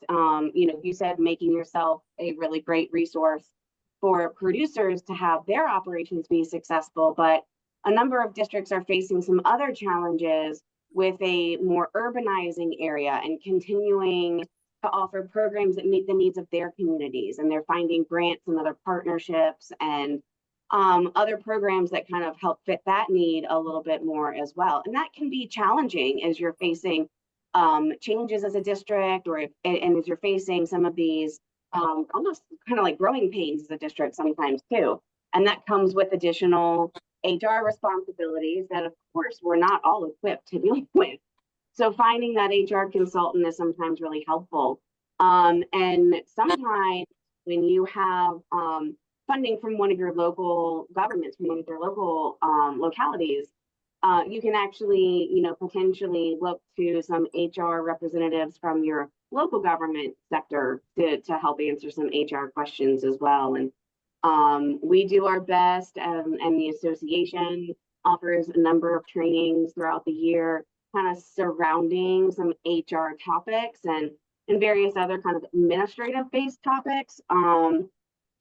you said making yourself a really great resource for producers to have their operations be successful. But a number of districts are facing some other challenges with a more urbanizing area and continuing to offer programs that meet the needs of their communities. And they're finding grants and other partnerships and other programs that kind of help fit that need a little bit more as well. And that can be challenging as you're facing changes as a district, and as you're facing some of these almost kind of like growing pains as a district sometimes too. And that comes with additional HR responsibilities that, of course, we're not all equipped to deal with. So finding that HR consultant is sometimes really helpful. And sometimes when you have funding from one of your local governments, from one of your local localities, you can actually, potentially look to some HR representatives from your local government sector to help answer some HR questions as well. And we do our best, and the association offers a number of trainings throughout the year, kind of surrounding some HR topics and various other kind of administrative based topics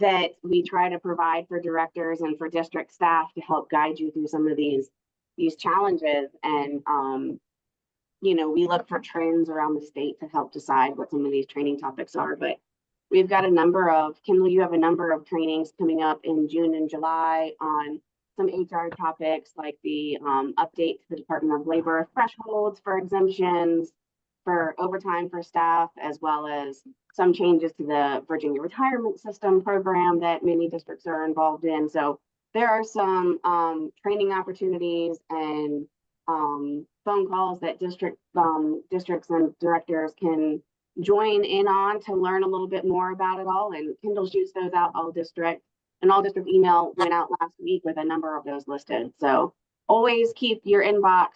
that we try to provide for directors and for district staff to help guide you through some of these challenges. And we look for trends around the state to help decide what some of these training topics are. But we've got a number of, Kendall, you have a number of trainings coming up in June and July on some HR topics, like the update to the Department of Labor thresholds for exemptions, for overtime for staff, as well as some changes to the Virginia retirement system program that many districts are involved in. So there are some training opportunities and phone calls that districts and directors can join in on to learn a little bit more about it all. And Kendall shoots those out all district. An all district email went out last week with a number of those listed. So always keep your inbox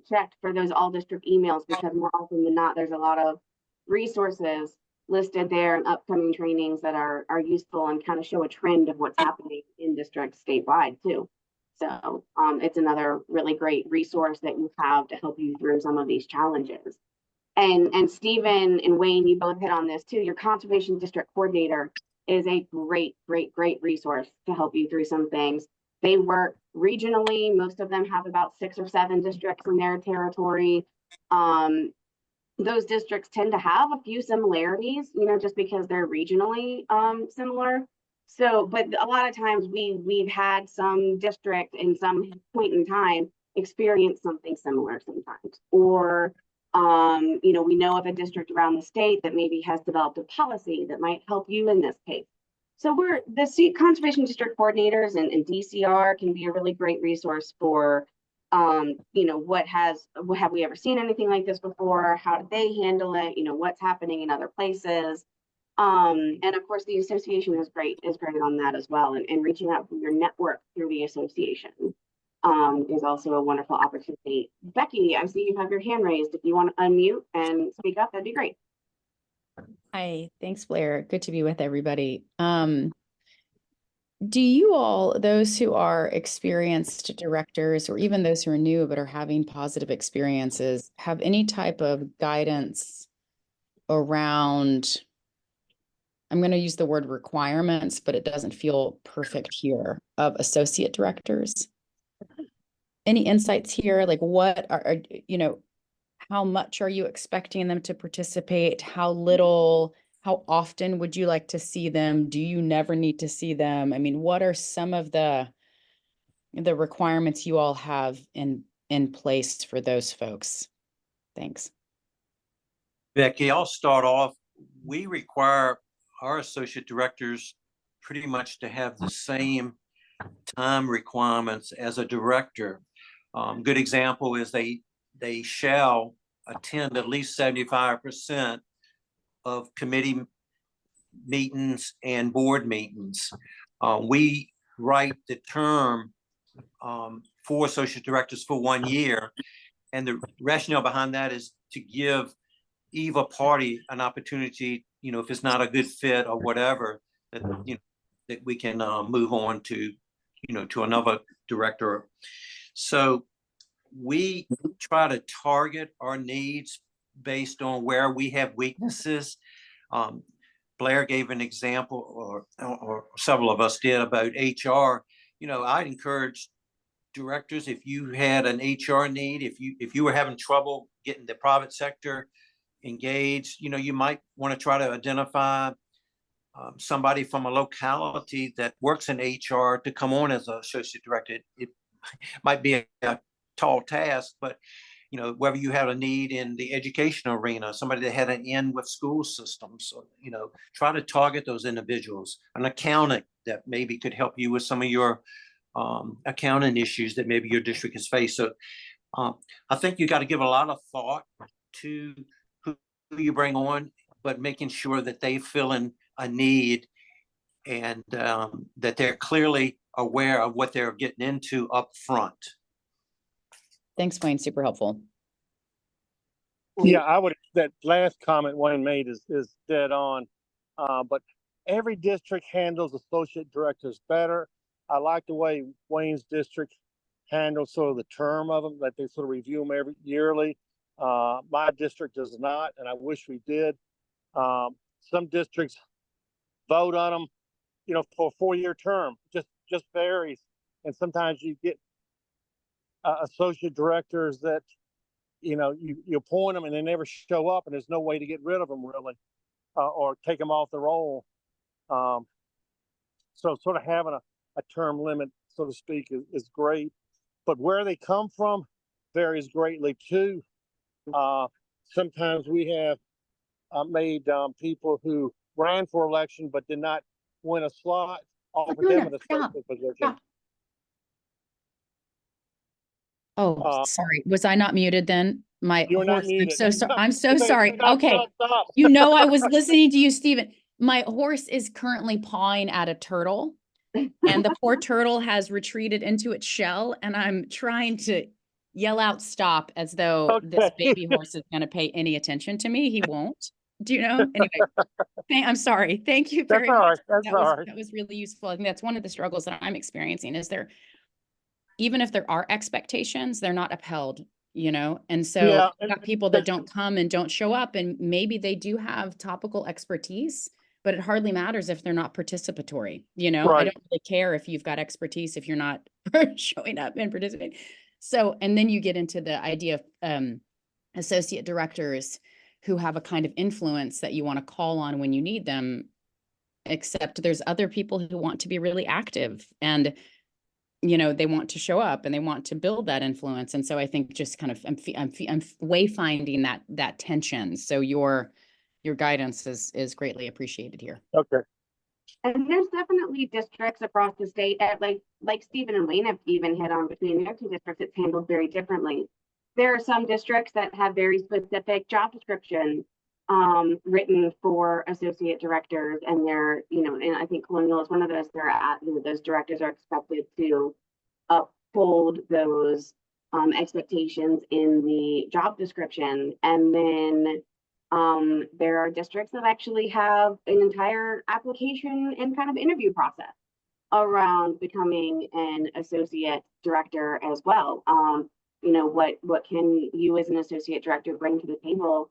checked for those all district emails, because more often than not, there's a lot of resources listed there and upcoming trainings that are useful and kind of show a trend of what's happening in districts statewide too. So it's another really great resource that you have to help you through some of these challenges. And Stephen and Wayne, you both hit on this too. Your conservation district coordinator is a great resource to help you through some things. They work regionally. Most of them have about 6 or 7 districts in their territory. Those districts tend to have a few similarities, just because they're regionally similar. So, but a lot of times we've had some district in some point in time experience something similar sometimes, or we know of a district around the state that maybe has developed a policy that might help you in this case. So the conservation district coordinators and DCR can be a really great resource for, have we ever seen anything like this before? How did they handle it? What's happening in other places? And of course, the association is great on that as well. And reaching out to your network through the association is also a wonderful opportunity. Becky, I see you have your hand raised. If you want to unmute and speak up, that'd be great. Hi, thanks, Blair. Good to be with everybody. Do you all, those who are experienced directors, or even those who are new but are having positive experiences, have any type of guidance around, I'm going to use the word requirements, but it doesn't feel perfect here, of associate directors? Any insights here? Like, what are how much are you expecting them to participate? How little? How often would you like to see them? Do you never need to see them? I mean, what are some of the requirements you all have in place for those folks? Thanks. Becky, I'll start off. We require our associate directors pretty much to have the same time requirements as a director. Good example is they shall attend at least 75% of committee meetings and board meetings. We write the term for associate directors for 1 year. And the rationale behind that is to give either party an opportunity, if it's not a good fit or whatever, that, that we can move on to, to another director. So we try to target our needs based on where we have weaknesses. Blair gave an example, or several of us did, about HR. I'd encourage directors, if you had an HR need, if you were having trouble getting the private sector engaged, you might want to try to identify somebody from a locality that works in HR to come on as an associate director. It might be a tall task, but whether you have a need in the education arena, somebody that had an in with school systems, try to target those individuals. An accountant that maybe could help you with some of your accounting issues that maybe your district has faced. So I think you got to give a lot of thought to who you bring on, but making sure that they fill in a need and that they're clearly aware of what they're getting into up front. Thanks, Wayne. Super helpful. Yeah, that last comment Wayne made is dead on. But every district handles associate directors better. I like the way Wayne's district handles sort of the term of them, that they sort of review them yearly. My district does not, and I wish we did. Some districts vote on them, for a 4-year term. Just varies. And sometimes you get associate directors that, you appoint them and they never show up, and there's no way to get rid of them really, or take them off the roll. So sort of having a term limit, so to speak, is great. But where they come from varies greatly too. Sometimes we have made people who ran for election but did not win a slot, offered them an associate position. Stop. Oh, sorry. Was I not muted then? You're not muted. I'm so sorry. Stop, Okay. stop. I was listening to you, Stephen. My horse is currently pawing at a turtle, and the poor turtle has retreated into its shell, and I'm trying to yell out stop as though this baby horse is going to pay any attention to me. He won't. Do you know? Anyway, I'm sorry. Thank you very much. That was really useful. I think that's one of the struggles that I'm experiencing is even if there are expectations, they're not upheld, and so you've got people that don't come and don't show up, and maybe they do have topical expertise, but it hardly matters if they're not participatory. Right. I don't really care if you've got expertise if you're not showing up and participating. So, and then you get into the idea of associate directors who have a kind of influence that you want to call on when you need them, except there's other people who want to be really active and they want to show up and they want to build that influence. And so I think just kind of I'm wayfinding that tension. So your guidance is greatly appreciated here. Okay. And there's definitely districts across the state that like Stephen and Wayne have even hit on, between their two districts, it's handled very differently. There are some districts that have very specific job descriptions written for associate directors, and they're, and I think Colonial is one of those. Those directors are expected to uphold those expectations in the job description. And then there are districts that actually have an entire application and kind of interview process around becoming an associate director as well. What can you as an associate director bring to the table?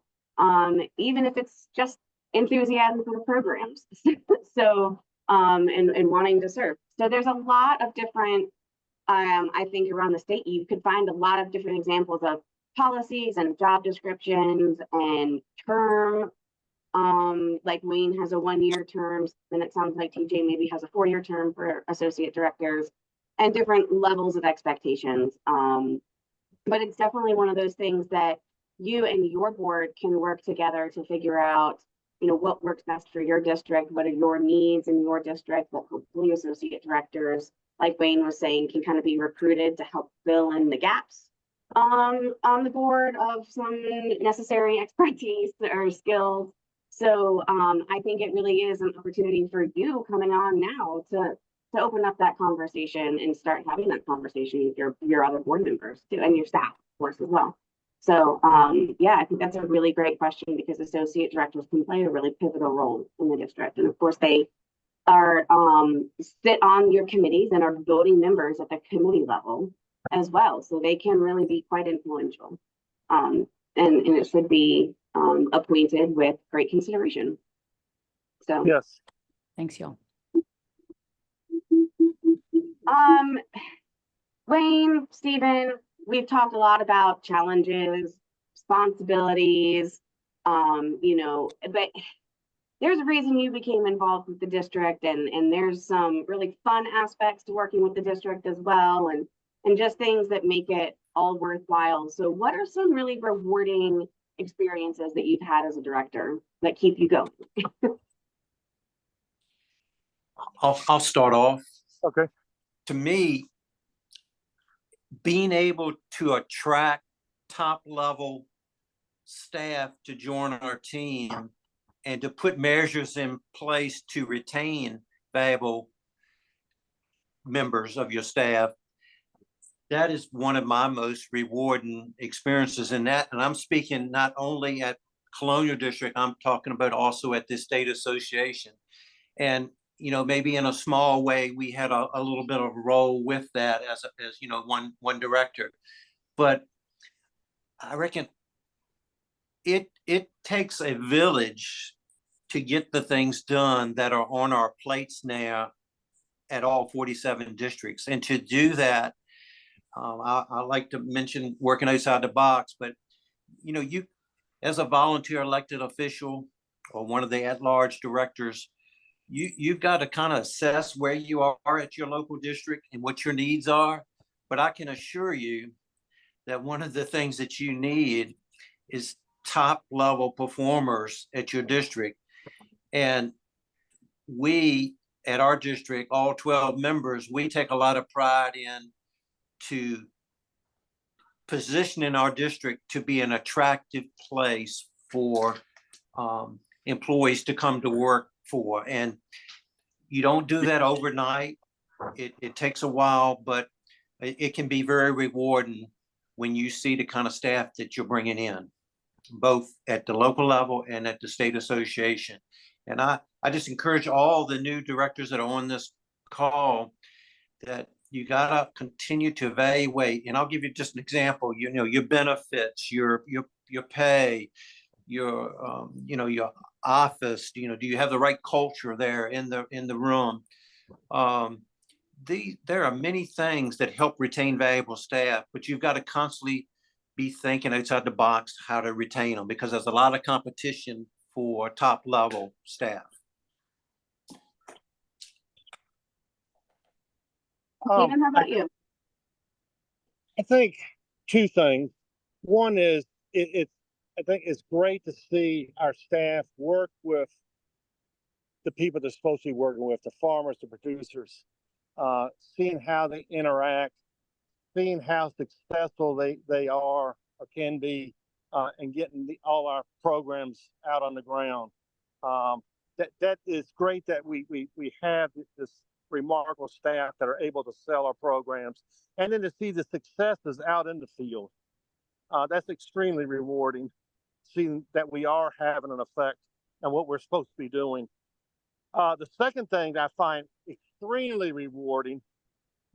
Even if it's just enthusiasm for the programs. So, and wanting to serve. So there's a lot of different, I think around the state, you could find a lot of different examples of policies and job descriptions and term Like Wayne has a 1-year term, then it sounds like TJ maybe has a 4-year term for associate directors and different levels of expectations. But it's definitely one of those things that you and your board can work together to figure out, what works best for your district, what are your needs in your district, that hopefully associate directors, like Wayne was saying, can kind of be recruited to help fill in the gaps on the board of some necessary expertise or skills. So I think it really is an opportunity for you coming on now to open up that conversation and start having that conversation with your other board members too, and your staff, of course, as well. So yeah, I think that's a really great question, because associate directors can play a really pivotal role in the district. And of course, they are sit on your committees and are voting members at the committee level as well. So they can really be quite influential. And it should be appointed with great consideration. So Yes. Thanks, y'all. Wayne, Stephen, we've talked a lot about challenges, responsibilities, but there's a reason you became involved with the district, and there's some really fun aspects to working with the district as well, and just things that make it all worthwhile. So what are some really rewarding experiences that you've had as a director that keep you going? I'll start off. Okay. To me, being able to attract top level staff to join our team and to put measures in place to retain valuable members of your staff, that is one of my most rewarding experiences in that. And I'm speaking not only at Colonial District, I'm talking about also at the state association. And maybe in a small way, we had a little bit of a role with that as one director. But I reckon it takes a village to get the things done that are on our plates now at all 47 districts. And to do that, I like to mention working outside the box, but you as a volunteer elected official or one of the at-large directors, you've got to kind of assess where you are at your local district and what your needs are. But I can assure you that one of the things that you need is top level performers at your district. And we at our district, all 12 members, we take a lot of pride in to positioning our district to be an attractive place for employees to come to work for. And you don't do that overnight. It takes a while, but it can be very rewarding when you see the kind of staff that you're bringing in, both at the local level and at the state association. And I just encourage all the new directors that are on this call that you gotta continue to evaluate. And I'll give you just an example. Your benefits, your pay, your your office. Do you have the right culture there in the room? There are many things that help retain valuable staff, but you've got to constantly be thinking outside the box how to retain them, because there's a lot of competition for top level staff. Stephen, how about you? I think two things. One is I think it's great to see our staff work with the people they're supposed to be working with, the farmers, the producers, seeing how they interact, seeing how successful they are or can be, and getting all our programs out on the ground. That is great that we have this remarkable staff that are able to sell our programs, and then to see the successes out in the field. That's extremely rewarding, seeing that we are having an effect on what we're supposed to be doing. The second thing that I find extremely rewarding,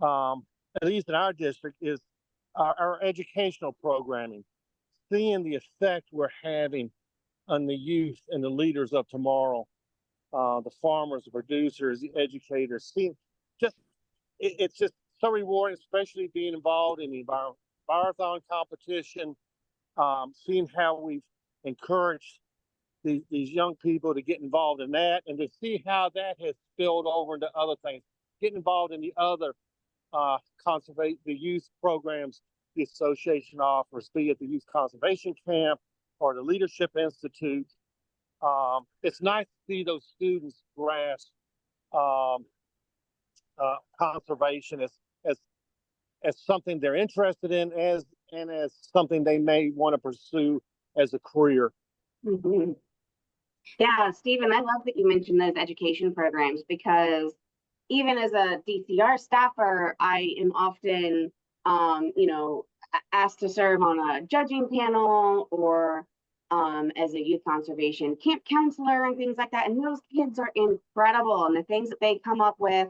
at least in our district, is our educational programming, seeing the effect we're having on the youth and the leaders of tomorrow, the farmers, the producers, the educators. It's just so rewarding, especially being involved in the Envirothon competition, seeing how we've encouraged these young people to get involved in that and to see how that has spilled over into other things. Get involved in the other conservate the youth programs the association offers, be it the Youth Conservation Camp or the Leadership Institute. It's nice to see those students grasp conservation as something they're interested in, as something they may want to pursue as a career. Mhm. Yeah, Stephen, I love that you mentioned those education programs, because even as a DCR staffer, I am often, asked to serve on a judging panel or as a youth conservation camp counselor and things like that. And those kids are incredible, and the things that they come up with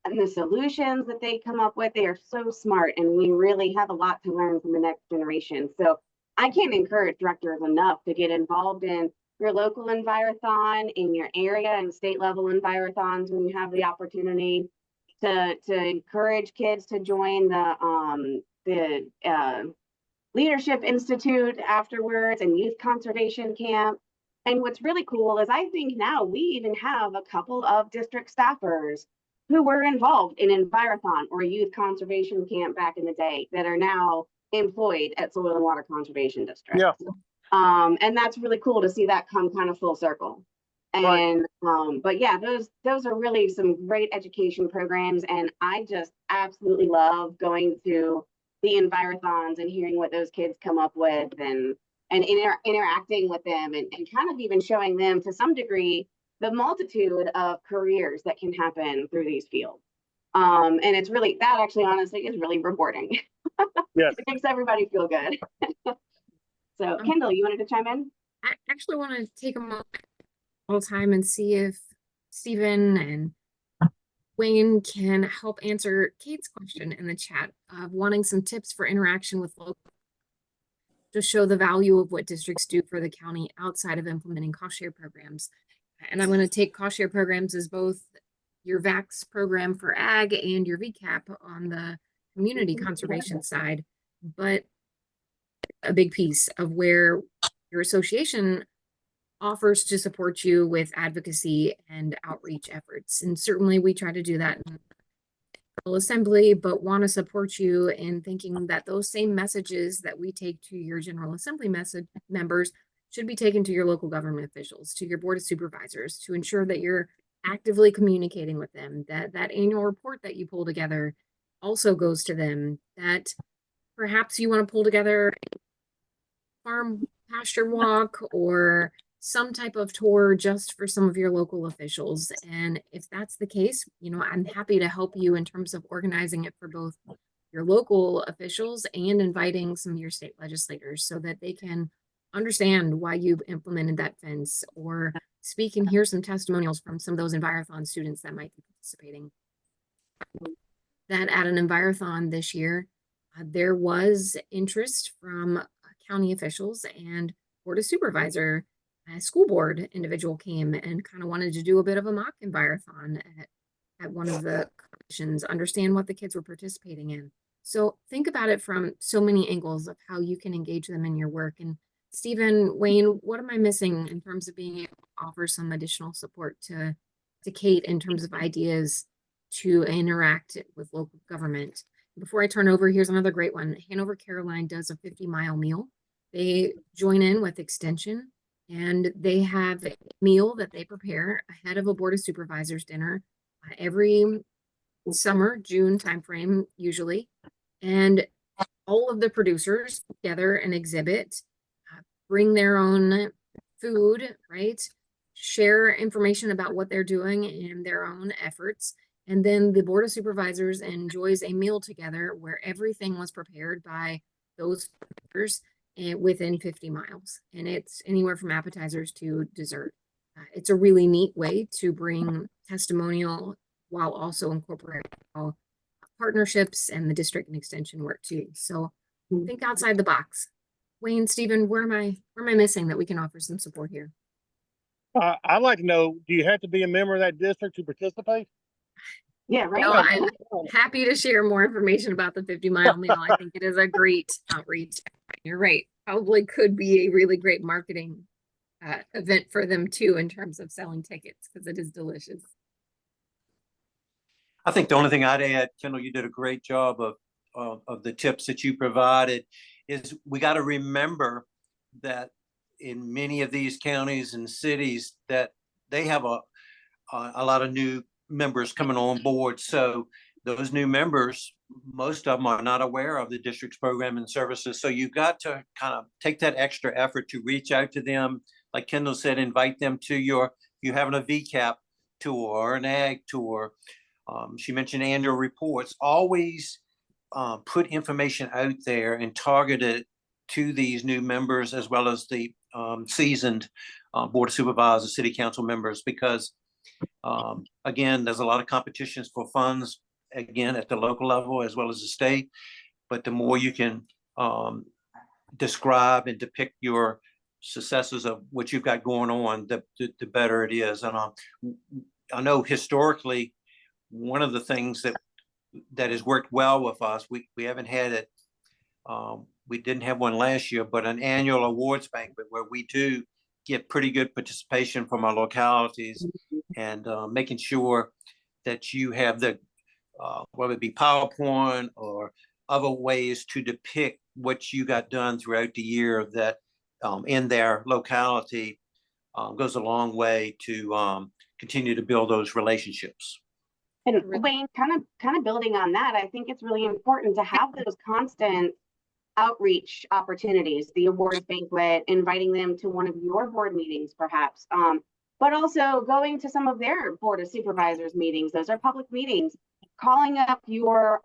and the solutions that they come up with, they are so smart, and we really have a lot to learn from the next generation. So I can't encourage directors enough to get involved in your local Envirothon, in your area and state level Envirothons when you have the opportunity, to encourage kids to join the Leadership Institute afterwards and Youth Conservation Camp. And what's really cool is I think now we even have a couple of district staffers who were involved in Envirothon or Youth Conservation Camp back in the day that are now employed at Soil and Water Conservation District. Yeah. And that's really cool to see that come kind of full circle. And but yeah, those are really some great education programs, and I just absolutely love going to the Envirothons and hearing what those kids come up with, and interacting with them, and kind of even showing them to some degree the multitude of careers that can happen through these fields. And it's really, that actually honestly is really rewarding. Yes. It makes everybody feel good. So Kendall, you wanted to chime in? I actually want to take a moment all the time and see if Stephen and Wayne can help answer Kate's question in the chat of wanting some tips for interaction with local to show the value of what districts do for the county outside of implementing cost share programs. And I'm going to take cost share programs as both your VAX program for ag and your VCAP on the community conservation side, but a big piece of where your association offers to support you with advocacy and outreach efforts. And certainly we try to do that in the assembly, but want to support you in thinking that those same messages that we take to your General Assembly members should be taken to your local government officials, to your board of supervisors, to ensure that you're actively communicating with them, that annual report that you pull together also goes to them, that perhaps you want to pull together a farm pasture walk or some type of tour just for some of your local officials. And if that's the case, I'm happy to help you in terms of organizing it for both your local officials and inviting some of your state legislators so that they can understand why you've implemented that fence, or speak and hear some testimonials from some of those Envirothon students that might be participating. That at an Envirothon this year, there was interest from county officials and board of supervisor. A school board individual came and kind of wanted to do a bit of a mock Envirothon at one of the competitions, understand what the kids were participating in. So think about it from so many angles of how you can engage them in your work. And Stephen, Wayne, what am I missing in terms of being able to offer some additional support to Kate in terms of ideas to interact with local government? Before I turn over, here's another great one. Hanover Caroline does a 50-mile meal. They join in with Extension, and they have a meal that they prepare ahead of a board of supervisors dinner every summer, June timeframe usually. And all of the producers gather and exhibit, bring their own food, right? Share information about what they're doing and their own efforts. And then the board of supervisors enjoys a meal together where everything was prepared by those producers within 50 miles. And it's anywhere from appetizers to dessert. It's a really neat way to bring testimonial while also incorporating partnerships and the district and extension work too. So think outside the box. Wayne, Stephen, where am I missing that we can offer some support here? I'd like to know, do you have to be a member of that district to participate? Yeah, right. No, I'm happy to share more information about the 50-mile meal. I think it is a great outreach. You're right. Probably could be a really great marketing event for them too, in terms of selling tickets, because it is delicious. I think the only thing I'd add, Kendall, you did a great job of the tips that you provided, is we got to remember that in many of these counties and cities that they have a lot of new members coming on board. So those new members, most of them are not aware of the district's program and services. So you've got to kind of take that extra effort to reach out to them. Like Kendall said, invite them to you having a VCAP tour or an ag tour. She mentioned annual reports. Always put information out there and target it to these new members, as well as the seasoned Board of Supervisors, City Council members, because again, there's a lot of competitions for funds, again, at the local level as well as the state. But the more you can describe and depict your successes of what you've got going on, the better it is. And I know historically, one of the things that has worked well with us, we haven't had it, we didn't have one last year, but an annual awards banquet where we do get pretty good participation from our localities, and making sure that you have the, whether it be PowerPoint or other ways to depict what you got done throughout the year that in their locality goes a long way to continue to build those relationships. And Wayne, kind of building on that, I think it's really important to have those constant outreach opportunities, the awards banquet, inviting them to one of your board meetings, perhaps, but also going to some of their Board of Supervisors meetings. Those are public meetings. Calling up your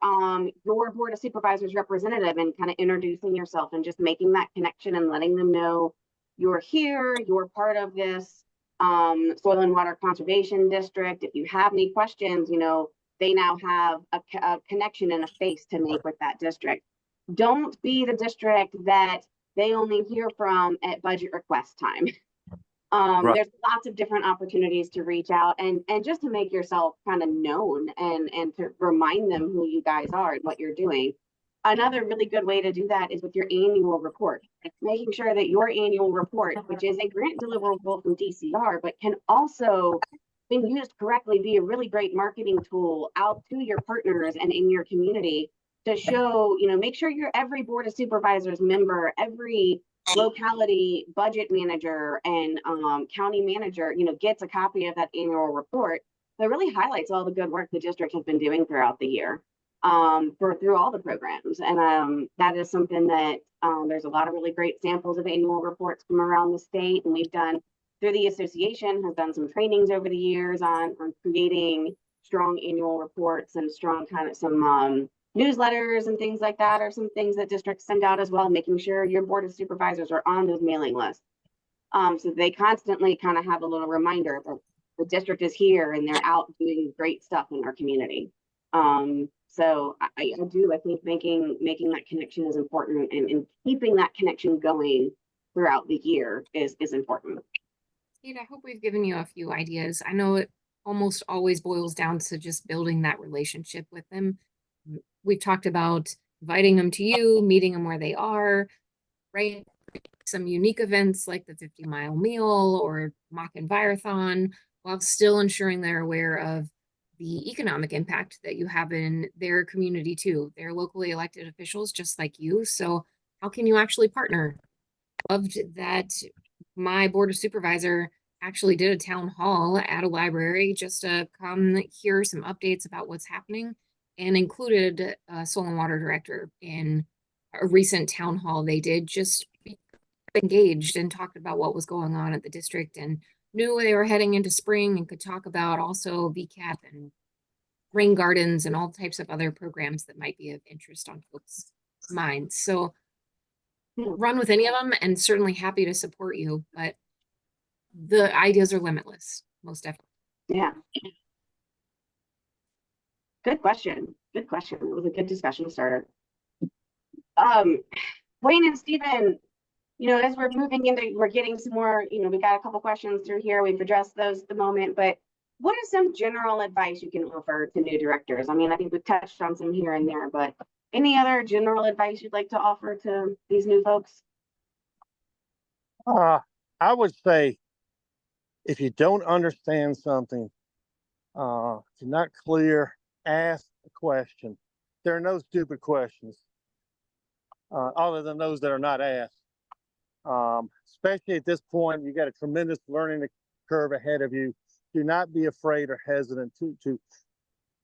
Board of Supervisors representative and kind of introducing yourself and just making that connection and letting them know you're here, you're part of this Soil and Water Conservation District. If you have any questions, you know, they now have a connection and a face to make with that district. Don't be the district that they only hear from at budget request time. Right. There's lots of different opportunities to reach out and just to make yourself kind of known and to remind them who you guys are and what you're doing. Another really good way to do that is with your annual report, making sure that your annual report, which is a grant deliverable from DCR, but can also, when used correctly, be a really great marketing tool out to your partners and in your community to show, you know, make sure your every Board of Supervisors member, every locality budget manager and county manager, you know, gets a copy of that annual report that really highlights all the good work the district has been doing throughout the year. Through all the programs. And that is something that there's a lot of really great samples of annual reports from around the state. And we've done, through the association, has done some trainings over the years on creating strong annual reports and strong kind of some newsletters and things like that, are some things that districts send out as well, making sure your Board of Supervisors are on those mailing lists. So they constantly kind of have a little reminder that the district is here and they're out doing great stuff in our community. So I think making that connection is important, and keeping that connection going throughout the year is important. Kate, I hope we've given you a few ideas. I know it almost always boils down to just building that relationship with them. We've talked about inviting them to you, meeting them where they are, right? Some unique events like the 50-mile meal or mock envirothon, while still ensuring they're aware of the economic impact that you have in their community too. They're locally elected officials just like you. So how can you actually partner? Loved that my Board of Supervisor actually did a town hall at a library just to come hear some updates about what's happening, and included a Soil and Water Director in a recent town hall they did, just engaged and talked about what was going on at the district and knew they were heading into spring, and could talk about also VCAP and rain gardens and all types of other programs that might be of interest on folks' minds. So run with any of them, and certainly happy to support you, but the ideas are limitless, most definitely. Yeah. Good question. Good question. It was a good discussion starter. Wayne and Stephen, you know, as we're moving into, we're getting some more, you know, we got a couple questions through here. We've addressed those at the moment, but what is some general advice you can offer to new directors? I mean, I think we've touched on some here and there, but any other general advice you'd like to offer to these new folks? I would say if you don't understand something, if you're not clear, ask a question. There are no stupid questions, other than those that are not asked. Especially at this point, you got a tremendous learning curve ahead of you. Do not be afraid or hesitant to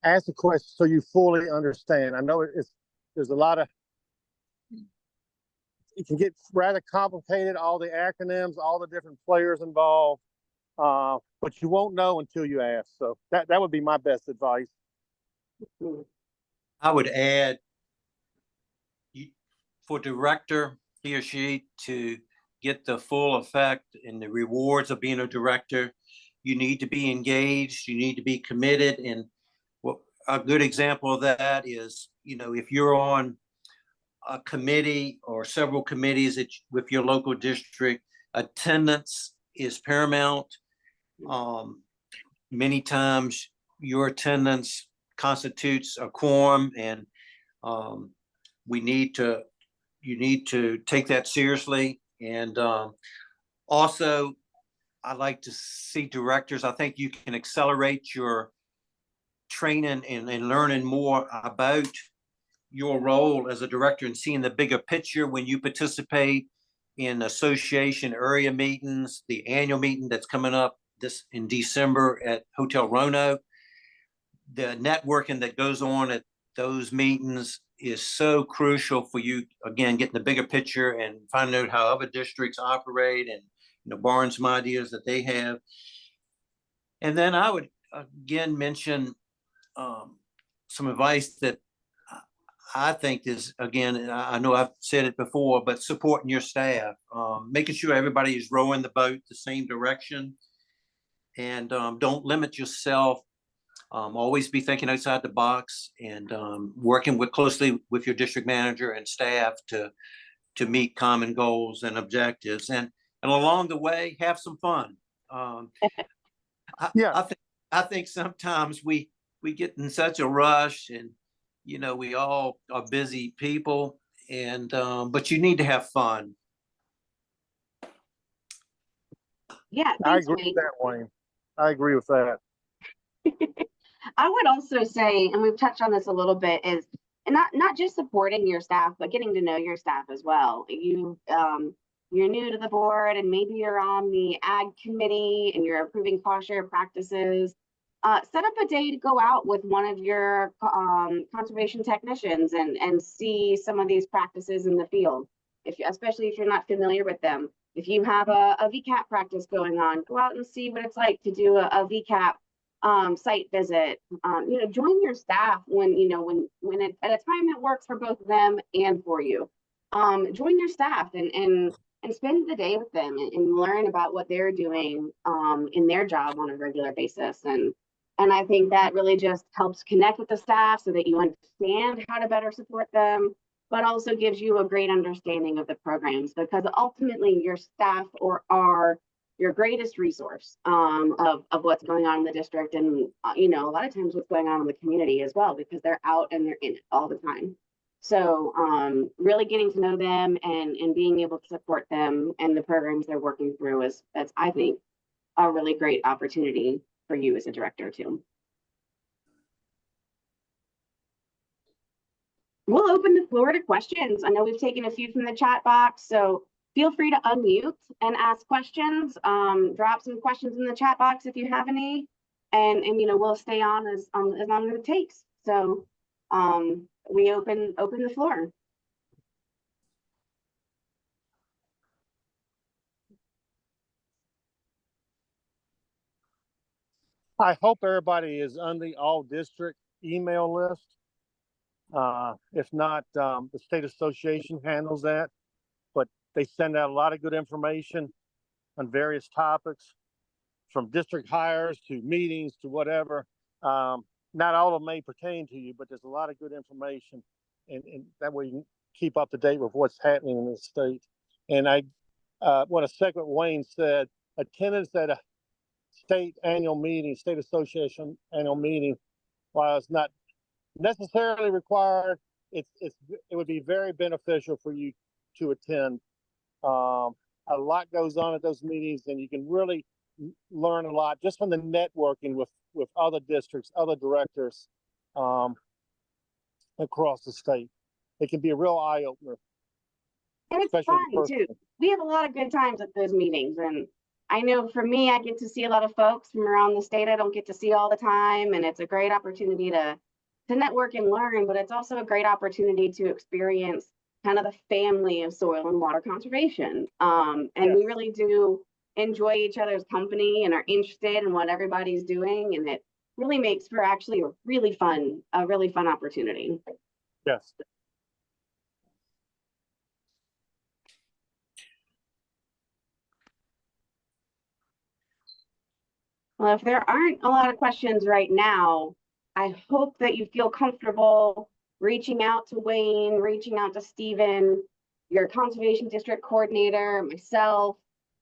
ask a question so you fully understand. I know there's a lot of, it can get rather complicated, all the acronyms, all the different players involved, but you won't know until you ask. So that would be my best advice. I would add for director, he or she, to get the full effect and the rewards of being a director, you need to be engaged, you need to be committed. And what a good example of that is, if you're on a committee or several committees with your local district, attendance is paramount. Many times your attendance constitutes a quorum, and you need to take that seriously. And also, I like to see directors, I think you can accelerate your training and learning more about your role as a director and seeing the bigger picture when you participate in association area meetings, the annual meeting that's coming up in December at Hotel Roanoke. The networking that goes on at those meetings is so crucial for you, again, getting the bigger picture and finding out how other districts operate and borrowing some ideas that they have. And then I would again mention some advice that I think is, again, I know I've said it before, but supporting your staff, making sure everybody is rowing the boat the same direction, and don't limit yourself. Always be thinking outside the box, and working closely with your district manager and staff to meet common goals and objectives, and along the way have some fun. Yeah. I think sometimes we get in such a rush, and we all are busy people, and but you need to have fun. Yeah, I thanks, agree Wayne. with that, Wayne. I agree with that. I would also say, and we've touched on this a little bit, is and not just supporting your staff, but getting to know your staff as well. You're new to the board, and maybe you're on the ag committee and you're approving cost share practices. Set up a day to go out with one of your conservation technicians and see some of these practices in the field. Especially if you're not familiar with them. If you have a VCAP practice going on, go out and see what it's like to do a VCAP site visit. Join your staff when it at a time that works for both of them and for you. Join your staff and spend the day with them and learn about what they're doing in their job on a regular basis. And I think that really just helps connect with the staff so that you understand how to better support them, but also gives you a great understanding of the programs, because ultimately your staff are your greatest resource of what's going on in the district, and a lot of times what's going on in the community as well, because they're out and they're in it all the time. So really getting to know them and being able to support them and the programs they're working through that's, I think, a really great opportunity for you as a director too. We'll open the floor to questions. I know we've taken a few from the chat box, so feel free to unmute and ask questions. Drop some questions in the chat box if you have any, and we'll stay on as long as it takes. So we open the floor. I hope everybody is on the all district email list. If not, the state association handles that, but they send out a lot of good information on various topics, from district hires to meetings to whatever. Not all of them may pertain to you, but there's a lot of good information, and that way you can keep up to date with what's happening in the state. And I want to second what Wayne said. Attendance at a state annual meeting, state association annual meeting, while it's not necessarily required, it would be very beneficial for you to attend. a lot goes on at those meetings, and you can really learn a lot just from the networking with other districts, other directors across the state. It can be a real eye opener. And it's Especially the fun first too. one. We have a lot of good times at those meetings, and I know for me, I get to see a lot of folks from around the state I don't get to see all the time, and it's a great opportunity to network and learn, but it's also a great opportunity to experience kind of the family of soil and water conservation. And Yes. we really do enjoy each other's company and are interested in what everybody's doing, and it really makes for actually a really fun opportunity. Yes. Well, if there aren't a lot of questions right now, I hope that you feel comfortable reaching out to Wayne, reaching out to Stephen, your conservation district coordinator, myself,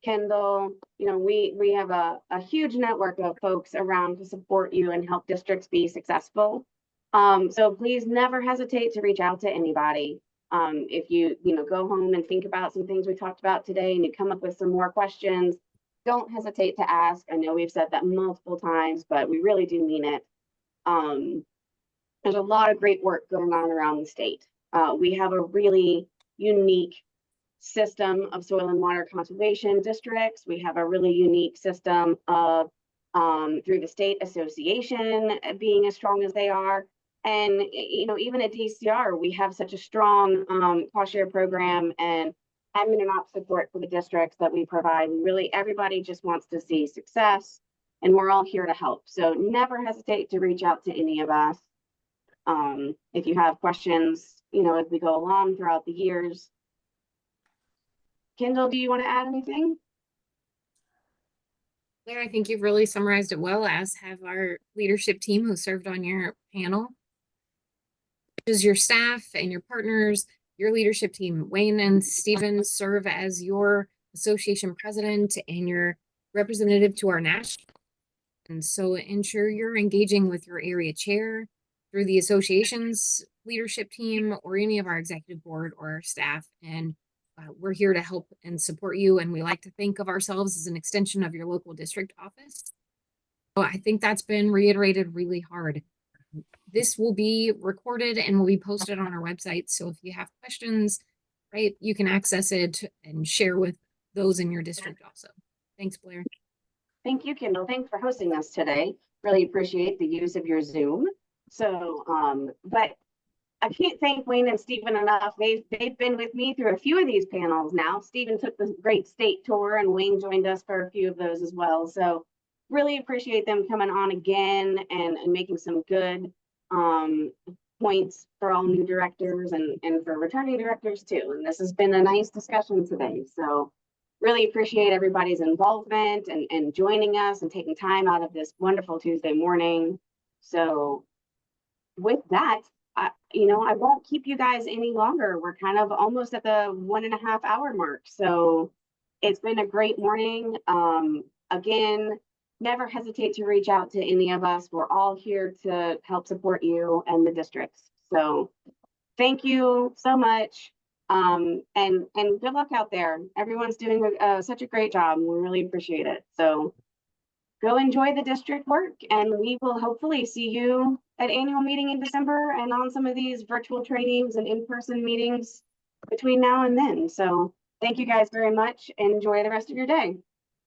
Kendall. You know, we have a huge network of folks around to support you and help districts be successful. So please never hesitate to reach out to anybody. If you go home and think about some things we talked about today and you come up with some more questions, don't hesitate to ask. I know we've said that multiple times, but we really do mean it. There's a lot of great work going on around the state. We have a really unique system of soil and water conservation districts. We have a really unique system of through the state association being as strong as they are. And even at DCR, we have such a strong cost share program and admin and ops support for the districts that we provide. Really, everybody just wants to see success, and we're all here to help. So never hesitate to reach out to any of us. If you have questions, as we go along throughout the years. Kendall, do you want to add anything? Blair, I think you've really summarized it well, as have our leadership team who served on your panel. Is your staff and your partners, your leadership team. Wayne and Stephen serve as your association president and your representative to our national. And so ensure you're engaging with your area chair through the association's leadership team or any of our executive board or our staff. And we're here to help and support you. And we like to think of ourselves as an extension of your local district office. So I think that's been reiterated really hard. This will be recorded and will be posted on our website. So if you have questions, right, you can access it and share with those in your district also. Thanks, Blair. Thank you, Kendall. Thanks for hosting us today. Really appreciate the use of your Zoom. So, but I can't thank Wayne and Stephen enough. They've been with me through a few of these panels now. Stephen took the great state tour and Wayne joined us for a few of those as well. So really appreciate them coming on again and making some good points for all new directors and for returning directors too. And this has been a nice discussion today. So really appreciate everybody's involvement and joining us and taking time out of this wonderful Tuesday morning. So with that, I won't keep you guys any longer. We're kind of almost at the 1.5 hour mark. So it's been a great morning. Again, never hesitate to reach out to any of us. We're all here to help support you and the districts. So thank you so much. And good luck out there. Everyone's doing such a great job. We really appreciate it. So go enjoy the district work, and we will hopefully see you at annual meeting in December and on some of these virtual trainings and in-person meetings between now and then. So thank you guys very much. Enjoy the rest of your day.